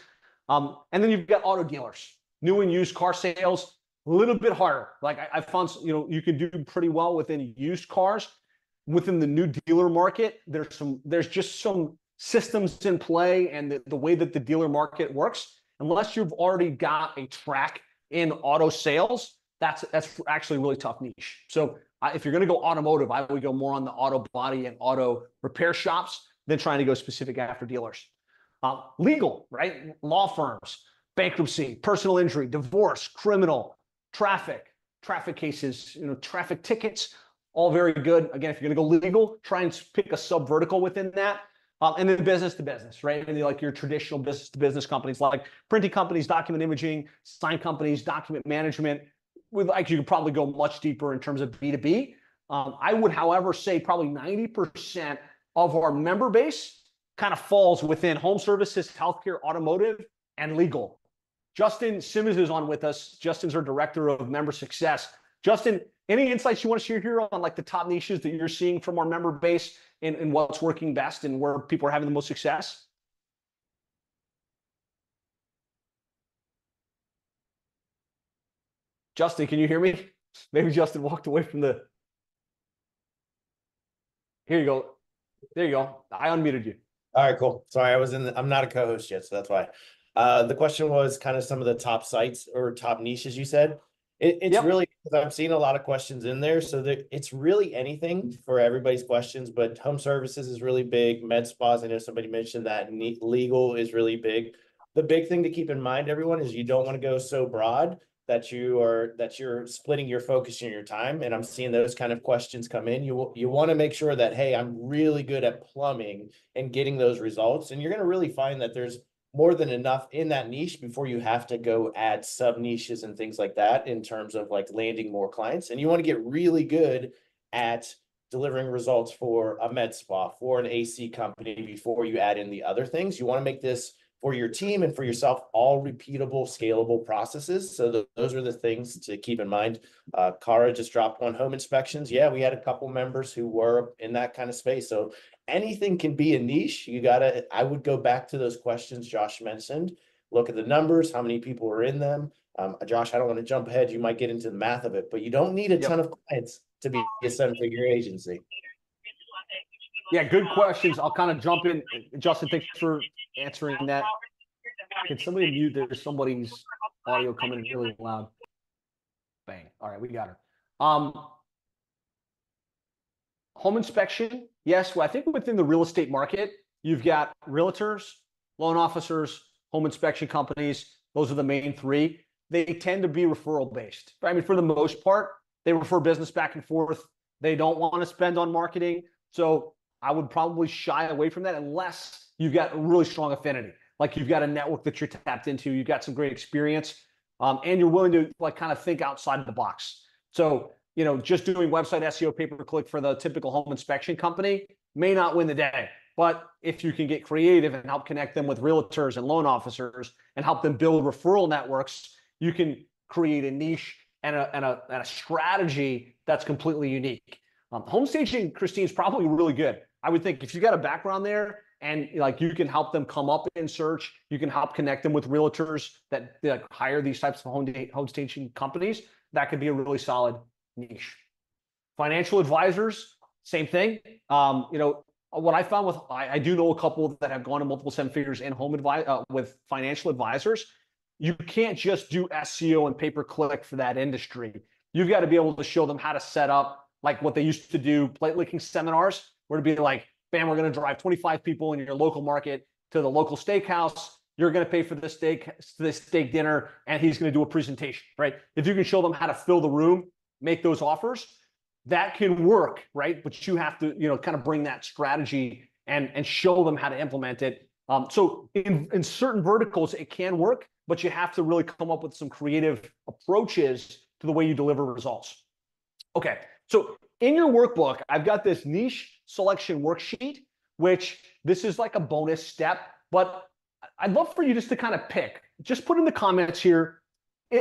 And then you've got auto dealers, new and used car sales, a little bit harder. Like I found, you can do pretty well within used cars. Within the new dealer market, there's just some systems in play and the way that the dealer market works. Unless you've already got a track in auto sales, that's actually a really tough niche. So if you're going to go automotive, I would go more on the auto body and auto repair shops than trying to go specific after dealers. Legal, right? Law firms, bankruptcy, personal injury, divorce, criminal, traffic cases, traffic tickets, all very good. Again, if you're going to go legal, try and pick a sub vertical within that. And then business to business, right? And like your traditional business to business companies like printing companies, document imaging, sign companies, document management. You could probably go much deeper in terms of B2B. I would, however, say probably 90% of our member base kind of falls within home services, healthcare, automotive, and legal. Justin Simmons is on with us. Justin's our director of member success. Justin, any insights you want to share here on like the top niches that you're seeing from our member base and what's working best and where people are having the most success? Justin, can you hear me? Maybe Justin walked away from the... Here you go. There you go. I unmuted you. All right, cool. Sorry, I'm not a co-host yet, so that's why. The question was kind of some of the top sites or top niches you said. It's really because I'm seeing a lot of questions in there. So that it's really anything for everybody's questions, but home services is really big. Med spas, I know somebody mentioned that. Legal is really big. The big thing to keep in mind, everyone, is you don't want to go so broad that you're splitting your focus and your time. And I'm seeing those kind of questions come in. You want to make sure that, hey, I'm really good at plumbing and getting those results. And you're going to really find that there's more than enough in that niche before you have to go add sub niches and things like that in terms of like landing more clients. And you want to get really good at delivering results for a med spa, for an AC company before you add in the other things. You want to make this for your team and for yourself, all repeatable, scalable processes. So those are the things to keep in mind. Kara just dropped on home inspections. Yeah, we had a couple members who were in that kind of space. So anything can be a niche. I would go back to those questions Josh mentioned. Look at the numbers, how many people are in them. Josh, I don't want to jump ahead. You might get into the math of it, but you don't need a ton of clients to be a seven-figure agency. Yeah, good questions. I'll kind of jump in. Justin, thanks for answering that. Can somebody mute? There's somebody's audio coming in really loud. Bang. All right, we got her. Home inspection. Yes, well, I think within the real estate market, you've got realtors, loan officers, home inspection companies. Those are the main three. They tend to be referral based. I mean, for the most part, they refer business back and forth. They don't want to spend on marketing. So I would probably shy away from that unless you've got a really strong affinity. Like you've got a network that you're tapped into, you've got some great experience, and you're willing to like kind of think outside of the box. So, you know, just doing website SEO pay-per-click for the typical home inspection company may not win the day. But if you can get creative and help connect them with realtors and loan officers and help them build referral networks, you can create a niche and a strategy that's completely unique. Home staging, Christine, is probably really good. I would think if you got a background there and like you can help them come up in search, you can help connect them with realtors that hire these types of home staging companies, that could be a really solid niche. Financial advisors, same thing. You know, what I found with, I do know a couple that have gone to multiple seven figures in home with financial advisors. You can't just do SEO and pay-per-click for that industry. You've got to be able to show them how to set up like what they used to do, plate licking seminars, where it'd be like, bam, we're going to drive 25 people in your local market to the local steakhouse. You're going to pay for this steak dinner, and he's going to do a presentation, right? If you can show them how to fill the room, make those offers, that can work, right? But you have to, you know, kind of bring that strategy and show them how to implement it. So in certain verticals, it can work, but you have to really come up with some creative approaches to the way you deliver results. Okay. So in your workbook, I've got this niche selection worksheet, which this is like a bonus step, but I'd love for you just to kind of pick, just put in the comments here,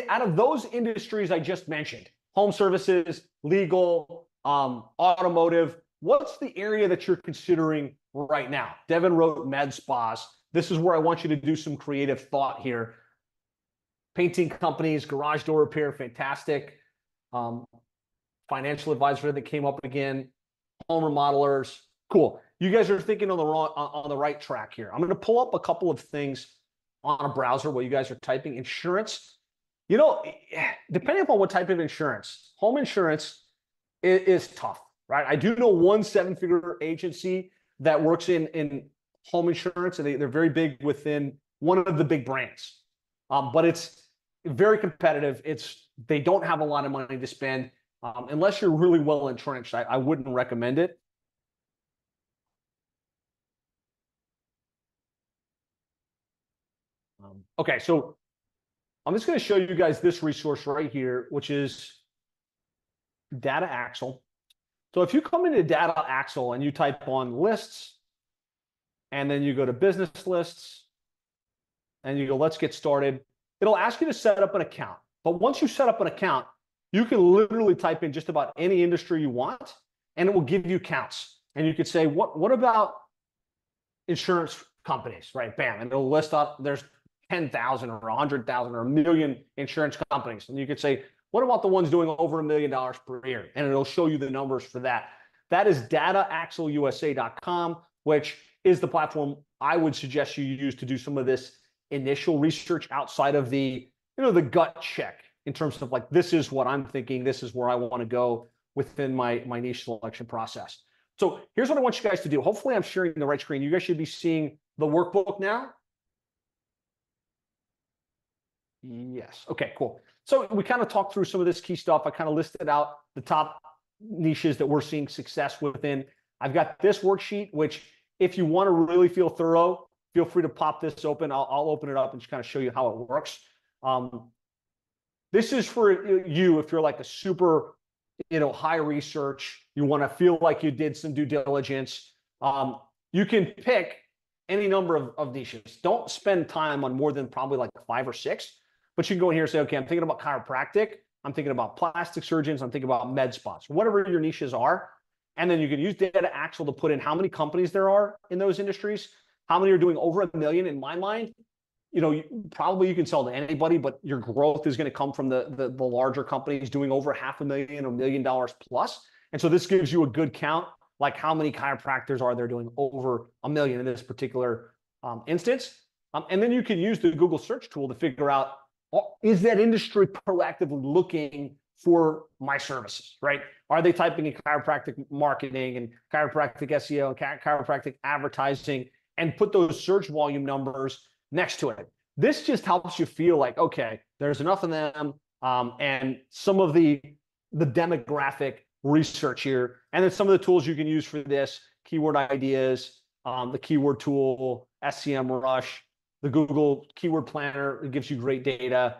out of those industries I just mentioned, home services, legal, automotive, what's the area that you're considering right now? Devin wrote med spas. This is where I want you to do some creative thought here. Painting companies, garage door repair, fantastic. Financial advisor that came up again, home remodelers, cool. You guys are thinking on the right track here. I'm going to pull up a couple of things on a browser while you guys are typing. Insurance, you know, depending upon what type of insurance, home insurance is tough, right? I do know one seven-figure agency that works in home insurance, and they're very big within one of the big brands, but it's very competitive. They don't have a lot of money to spend. Unless you're really well entrenched, I wouldn't recommend it. Okay, so I'm just going to show you guys this resource right here, which is Data Axle. So if you come into Data Axle and you type on lists, and then you go to business lists, and you go, let's get started, it'll ask you to set up an account. But once you set up an account, you can literally type in just about any industry you want, and it will give you counts. And you could say, what about insurance companies, right? Bam, and it'll list out, there's 10,000 or 100,000 or 1 million insurance companies. And you could say, what about the ones doing over $1 million per year? And it'll show you the numbers for that. That is dataaxleusa.com, which is the platform I would suggest you use to do some of this initial research outside of the, you know, the gut check. in terms of like, this is what I'm thinking, this is where I want to go within my niche selection process. So here's what I want you guys to do. Hopefully I'm sharing the right screen. You guys should be seeing the workbook now. Yes. Okay, cool. So we kind of talked through some of this key stuff. I kind of listed out the top niches that we're seeing success within. I've got this worksheet, which if you want to really feel thorough, feel free to pop this open. I'll open it up and just kind of show you how it works. This is for you if you're like a super, high research, you want to feel like you did some due diligence. You can pick any number of niches. Don't spend time on more than probably like 5 or 6, but you can go in here and say, okay, I'm thinking about chiropractic. I'm thinking about plastic surgeons. I'm thinking about med spas, whatever your niches are. And then you can use Data Axle to put in how many companies there are in those industries, how many are doing over $1 million. In my mind, probably you can sell to anybody, but your growth is going to come from the larger companies doing over $500,000 or $1 million plus. And so this gives you a good count, like how many chiropractors are there doing over $1 million in this particular instance. And then you can use the Google search tool to figure out, is that industry proactively looking for my services, right? Are they typing in chiropractic marketing and chiropractic SEO and chiropractic advertising, and put those search volume numbers next to it? This just helps you feel like, okay, there's enough of them, and some of the demographic research here, and then some of the tools you can use for this: keyword ideas, the keyword tool, SEMrush, the Google Keyword Planner. It gives you great data.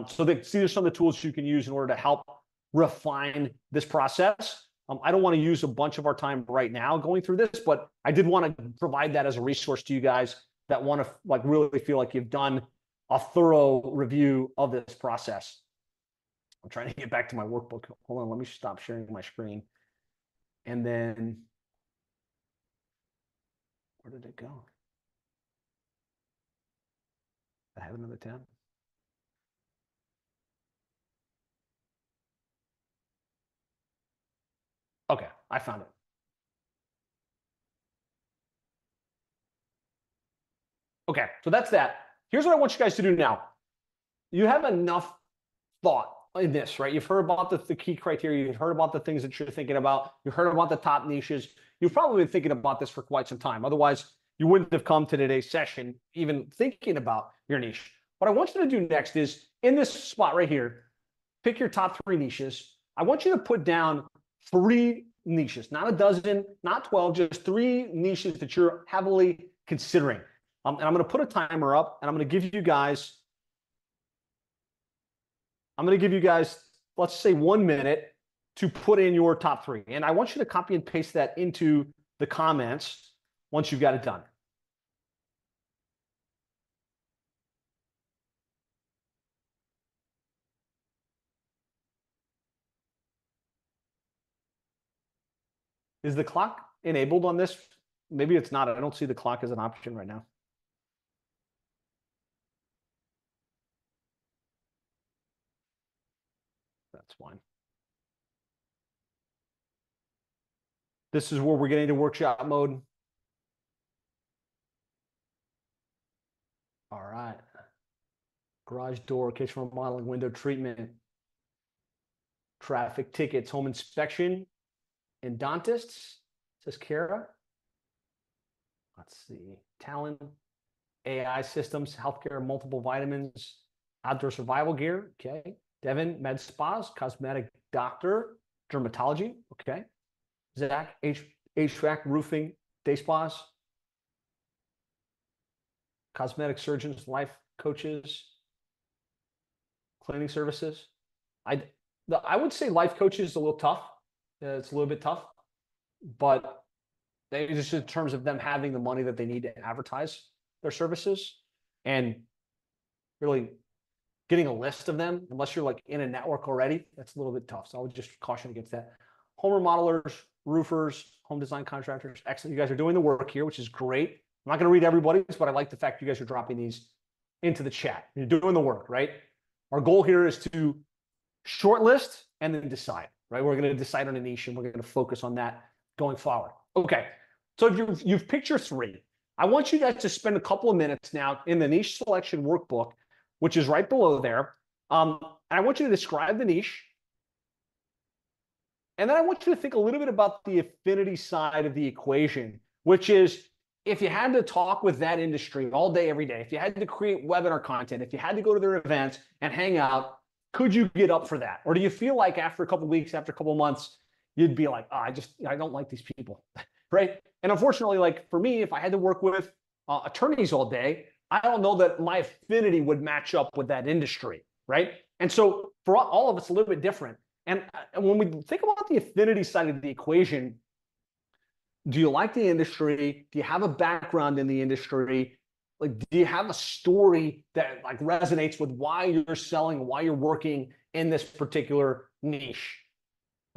So these are some of the tools you can use in order to help refine this process. I don't want to use a bunch of our time right now going through this, but I did want to provide that as a resource to you guys that want to like really feel like you've done a thorough review of this process. I'm trying to get back to my workbook. Hold on, let me stop sharing my screen. And then, where did it go? I have another tab. Okay, I found it. Okay, so that's that. Here's what I want you guys to do now. You have enough thought in this, right? You've heard about the key criteria. You've heard about the things that you're thinking about. You've heard about the top niches. You've probably been thinking about this for quite some time. Otherwise, you wouldn't have come to today's session even thinking about your niche. What I want you to do next is, in this spot right here, pick your top 3 niches. I want you to put down 3 niches, not a dozen, not 12, just 3 niches that you're heavily considering. And I'm going to put a timer up, and I'm going to give you guys, let's say 1 minute to put in your top 3. And I want you to copy and paste that into the comments once you've got it done. Is the clock enabled on this? Maybe it's not. I don't see the clock as an option right now. That's fine. This is where we're getting into workshop mode. All right. Garage door, kitchen remodeling, window treatment, traffic tickets, home inspection, endodontists, says Kara. Let's see. Talent, AI systems, healthcare, multiple vitamins, outdoor survival gear. Okay. Devin, med spas, cosmetic doctor, dermatology. Okay. Zach, HVAC, roofing, day spas, cosmetic surgeons, life coaches, cleaning services. I would say life coaches is a little tough. It's a little bit tough, but they just, in terms of them having the money that they need to advertise their services, and really getting a list of them, unless you're like in a network already, that's a little bit tough. So I would just caution against that. Home remodelers, roofers, home design contractors. Excellent. You guys are doing the work here, which is great. I'm not going to read everybody's, but I like the fact you guys are dropping these into the chat. You're doing the work, right? Our goal here is to shortlist and then decide, right? We're going to decide on a niche, and we're going to focus on that going forward. Okay. So if you've picked your 3, I want you guys to spend a couple of minutes now in the niche selection workbook, which is right below there. And I want you to describe the niche. And then I want you to think a little bit about the affinity side of the equation, which is if you had to talk with that industry all day, every day, if you had to create webinar content, if you had to go to their events and hang out, could you get up for that? Or do you feel like after a couple of weeks, after a couple of months, you'd be like, oh, I don't like these people, right? And unfortunately, like for me, if I had to work with attorneys all day, I don't know that my affinity would match up with that industry, right? And so for all of us, a little bit different. And when we think about the affinity side of the equation, do you like the industry? Do you have a background in the industry? Like, do you have a story that like resonates with why you're selling, why you're working in this particular niche?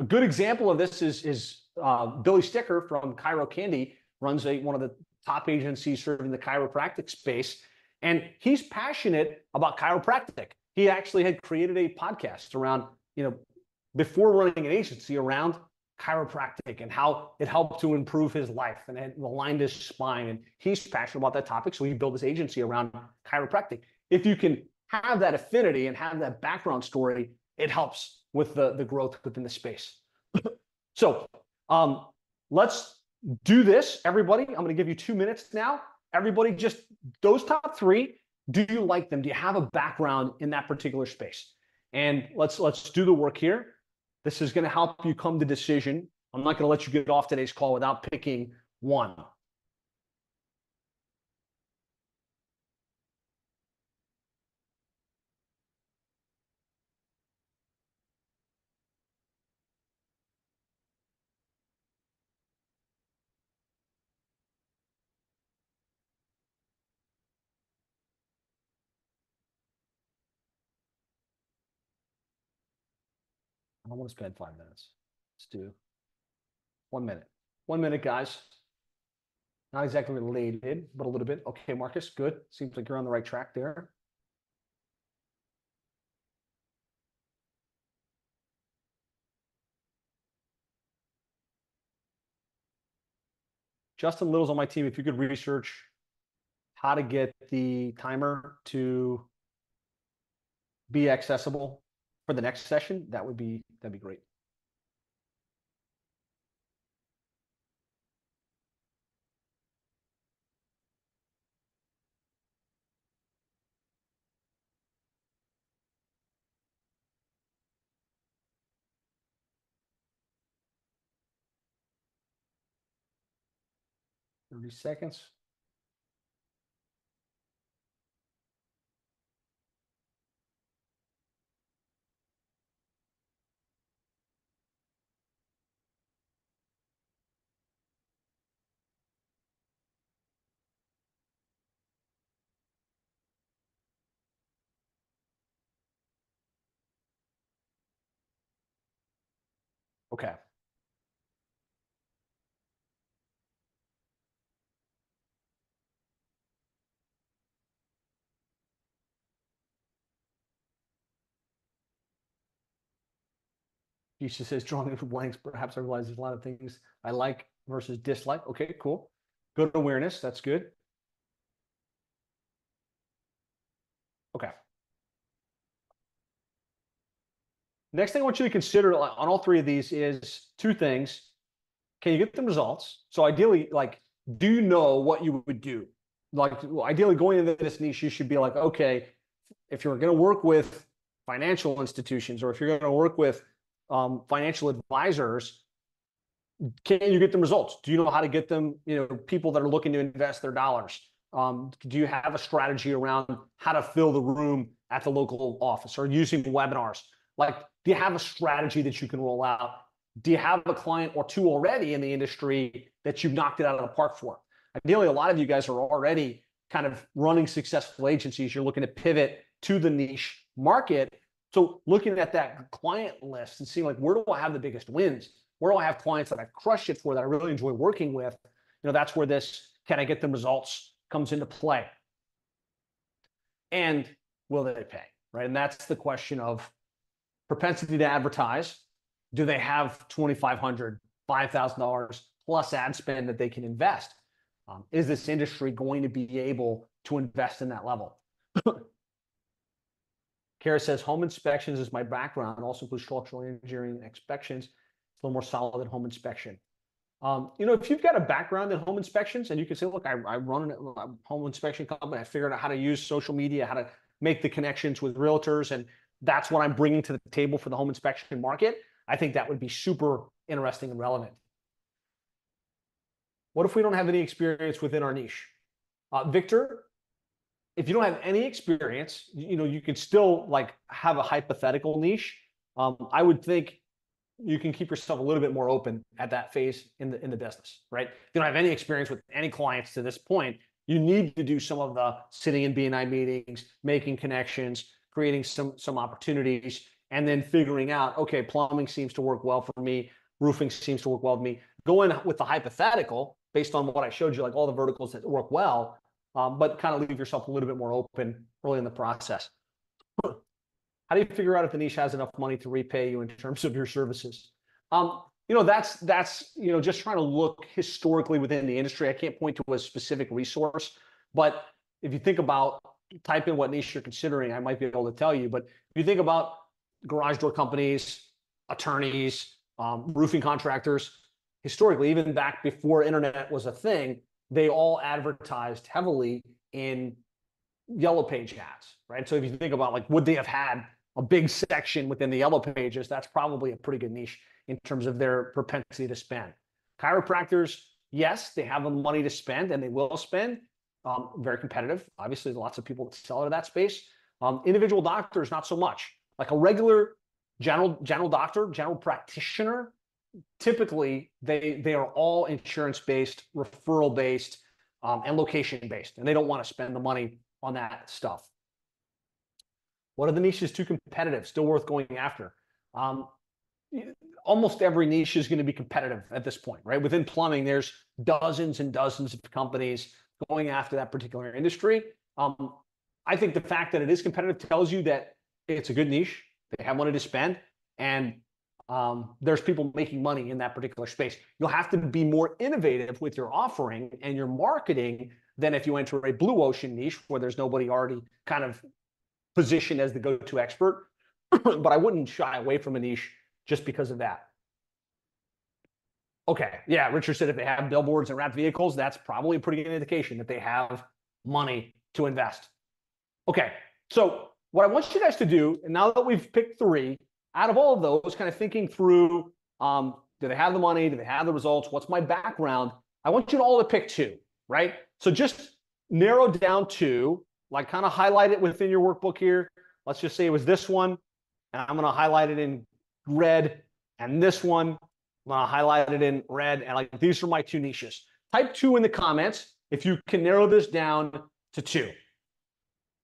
A good example of this is Billy Sticker from Chiro Candy, runs one of the top agencies serving the chiropractic space. And he's passionate about chiropractic. He actually had created a podcast around, before running an agency, around chiropractic and how it helped to improve his life and it aligned his spine. And he's passionate about that topic. So he built his agency around chiropractic. If you can have that affinity and have that background story, it helps with the growth within the space. So let's do this, everybody. I'm going to give you 2 minutes now. Everybody, just those top three, do you like them? Do you have a background in that particular space? And let's do the work here. This is going to help you come to decision. I'm not going to let you get off today's call without picking one. I don't want to spend 5 minutes. Let's do 1 minute. 1 minute, guys. Not exactly related, but a little bit. Okay, Marcus, good. Seems like you're on the right track there. Justin Little's on my team. If you could research how to get the timer to be accessible for the next session, that'd be great. Thirty seconds. Okay. Keisha says, drawing into blanks, perhaps I realize there's a lot of things I like versus dislike. Okay, cool. Good awareness. That's good. Okay. Next thing I want you to consider on all three of these is two things. Can you get the results? So ideally, like, do you know what you would do? Like, ideally going into this niche, you should be like, okay, if you're going to work with financial institutions or if you're going to work with financial advisors, can you get them results? Do you know how to get them, people that are looking to invest their dollars? Do you have a strategy around how to fill the room at the local office or using webinars? Like, do you have a strategy that you can roll out? Do you have a client or two already in the industry that you've knocked it out of the park for? Ideally, a lot of you guys are already kind of running successful agencies. You're looking to pivot to the niche market. So looking at that client list and seeing like, where do I have the biggest wins? Where do I have clients that I've crushed it for, that I really enjoy working with? That's where this can I get them results comes into play. And will they pay, right? And that's the question of propensity to advertise. Do they have $2,500, $5,000 plus ad spend that they can invest? Is this industry going to be able to invest in that level? Kara says, home inspections is my background, also includes structural engineering inspections. It's a little more solid than home inspection. If you've got a background in home inspections and you can say, look, I run a home inspection company, I figured out how to use social media, how to make the connections with realtors, and that's what I'm bringing to the table for the home inspection market, I think that would be super interesting and relevant. What if we don't have any experience within our niche? Victor, if you don't have any experience, you can still have a hypothetical niche. I would think you can keep yourself a little bit more open at that phase in the business, right? If you don't have any experience with any clients to this point, you need to do some of the sitting in BNI meetings, making connections, creating some opportunities, and then figuring out, okay, plumbing seems to work well for me, roofing seems to work well for me. Go in with the hypothetical based on what I showed you, like all the verticals that work well, but kind of leave yourself a little bit more open early in the process. How do you figure out if the niche has enough money to repay you in terms of your services? That's just trying to look historically within the industry. I can't point to a specific resource, but if you think about, type in what niche you're considering, I might be able to tell you. But if you think about garage door companies, attorneys, roofing contractors, historically, even back before internet was a thing, they all advertised heavily in yellow page ads, right? So if you think about would they have had a big section within the yellow pages, that's probably a pretty good niche in terms of their propensity to spend. Chiropractors, yes, they have the money to spend and they will spend. Very competitive. Obviously, lots of people that sell into that space. Individual doctors, not so much. Like a regular general doctor, general practitioner, typically they are all insurance-based, referral-based, and location-based, and they don't want to spend the money on that stuff. What are the niches too competitive, still worth going after? Almost every niche is going to be competitive at this point, right? Within plumbing, there's dozens and dozens of companies going after that particular industry. I think the fact that it is competitive tells you that it's a good niche. They have money to spend, and there's people making money in that particular space. You'll have to be more innovative with your offering and your marketing than if you enter a blue ocean niche where there's nobody already kind of positioned as the go-to expert. But I wouldn't shy away from a niche just because of that. Okay, yeah, Richard said if they have billboards and wrapped vehicles, that's probably a pretty good indication that they have money to invest. Okay, so what I want you guys to do, and now that we've picked 3, out of all of those, kind of thinking through, do they have the money? Do they have the results? What's my background? I want you all to pick 2, right? So just narrow down 2, kind of highlight it within your workbook here. Let's just say it was this one, and I'm going to highlight it in red, and this one, I'm going to highlight it in red, and these are my 2 niches. Type 2 in the comments if you can narrow this down to 2.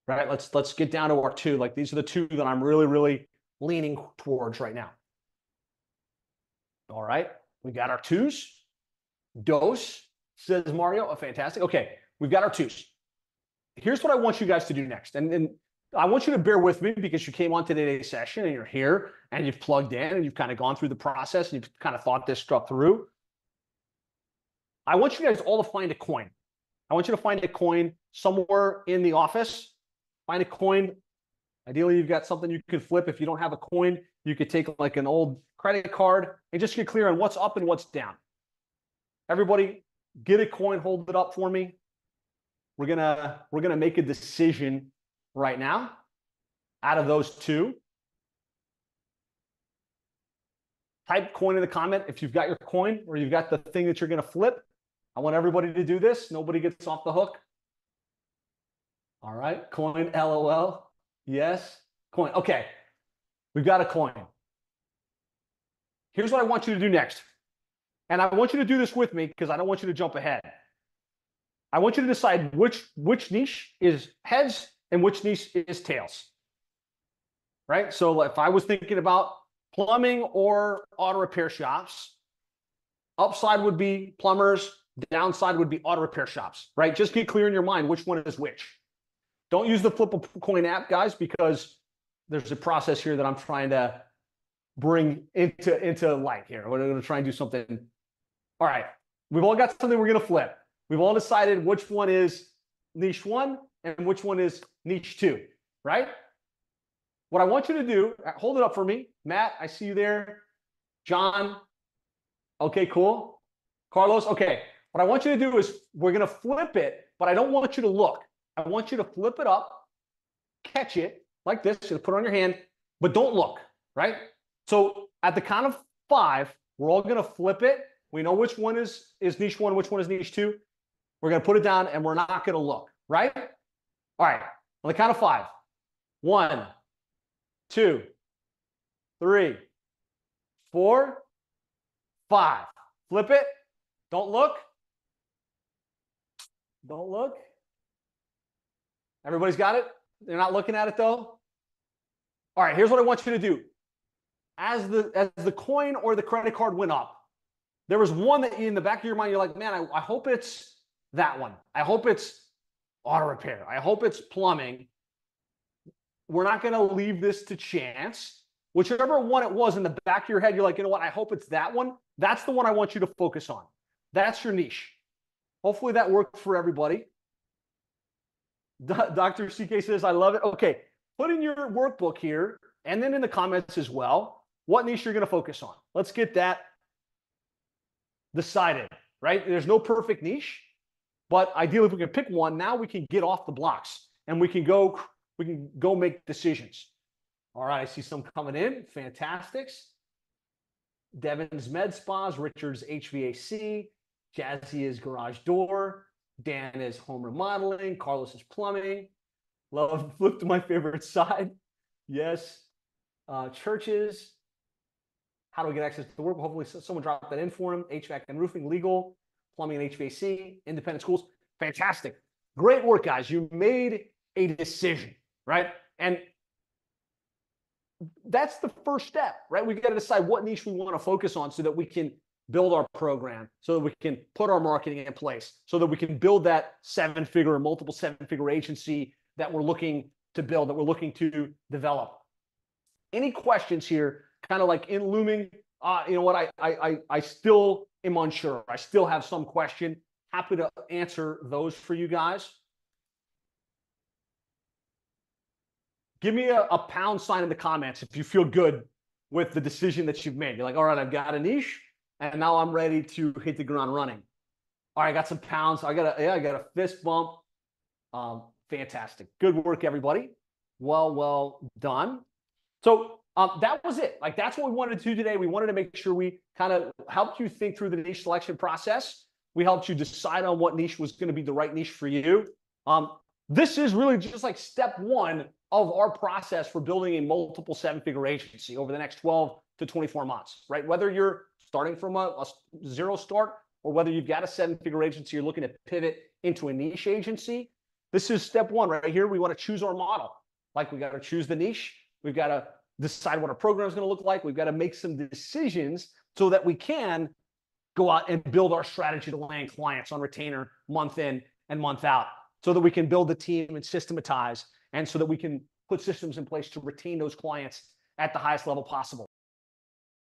Right? Let's get down to our 2. These are the 2 that I'm really, really leaning towards right now. All right, we got our 2s. Dos, says Mario. Oh, fantastic. Okay, we've got our 2s. Here's what I want you guys to do next. And I want you to bear with me because you came on to today's session and you're here and you've plugged in and you've kind of gone through the process and you've kind of thought this stuff through. I want you guys all to find a coin. I want you to find a coin somewhere in the office. Find a coin. Ideally, you've got something you can flip. If you don't have a coin, you could take an old credit card and just get clear on what's up and what's down. Everybody, get a coin, hold it up for me. We're gonna make a decision right now out of those 2. Type coin in the comment if you've got your coin or you've got the thing that you're going to flip. I want everybody to do this. Nobody gets off the hook. All right, coin, LOL. Yes, coin. Okay, we've got a coin. Here's what I want you to do next. And I want you to do this with me because I don't want you to jump ahead. I want you to decide which niche is heads and which niche is tails. Right? So if I was thinking about plumbing or auto repair shops, upside would be plumbers, downside would be auto repair shops, right? Just get clear in your mind which one is which. Don't use the flip a coin app, guys, because there's a process here that I'm trying to bring into light here. We're going to try and do something. All right, we've all got something we're going to flip. We've all decided which one is niche 1 and which one is niche 2, right? what I want you to do, hold it up for me. Matt, I see you there. John. Okay, cool. Carlos, okay. What I want you to do is we're going to flip it, but I don't want you to look. I want you to flip it up, catch it like this, just put it on your hand, but don't look, right? So at the count of 5, we're all going to flip it. We know which one is niche 1, which one is niche 2. We're going to put it down, and we're not going to look, right? All right. On the count of 5. 1, 2, 3, 4, 5. Flip it. Don't look. Don't look. Everybody's got it? They're not looking at it, though? All right, here's what I want you to do. As the coin or the credit card went up, there was one that in the back of your mind, you're like, man, I hope it's that one. I hope it's auto repair. I hope it's plumbing. We're not going to leave this to chance. Whichever one it was in the back of your head, you're like, you know what? I hope it's that one. That's the one I want you to focus on. That's your niche. Hopefully that worked for everybody. Dr. CK says, I love it. Okay, put in your workbook here and then in the comments as well what niche you're going to focus on. Let's get that decided, right? There's no perfect niche, but ideally if we can pick one, now we can get off the blocks and we can go make decisions. All right, I see some coming in. Fantastics. Devin's Med Spas, Richard's HVAC, Jazzy is garage door, Dan is home remodeling, Carlos is plumbing. Love, flip to my favorite side. Yes. Churches. How do we get access to the work? Hopefully someone dropped that in for him. HVAC and roofing, legal, plumbing and HVAC, independent schools. Fantastic. Great work, guys. You made a decision, right? And that's the first step, right? We got to decide what niche we want to focus on so that we can build our program, so that we can put our marketing in place, so that we can build that 7-figure or multiple 7-figure agency that we're looking to build, that we're looking to develop. Any questions here? Kind of like in looming, you know what? I still am unsure. I still have some question. Happy to answer those for you guys. Give me a pound sign in the comments if you feel good with the decision that you've made. You're like, all right, I've got a niche, and now I'm ready to hit the ground running. All right, I got some pounds. I got a fist bump. Fantastic. Good work, everybody. Well done. So that was it. Like, that's what we wanted to do today. We wanted to make sure we kind of helped you think through the niche selection process. We helped you decide on what niche was going to be the right niche for you. This is really just like step 1 of our process for building a multiple 7-figure agency over the next 12 to 24 months, right? Whether you're starting from a zero start or whether you've got a 7-figure agency, you're looking to pivot into a niche agency. This is step 1 right here. We want to choose our model. Like, we got to choose the niche. We've got to decide what our program is going to look like. We've got to make some decisions so that we can go out and build our strategy to land clients on retainer month in and month out, so that we can build the team and systematize, and so that we can put systems in place to retain those clients at the highest level possible.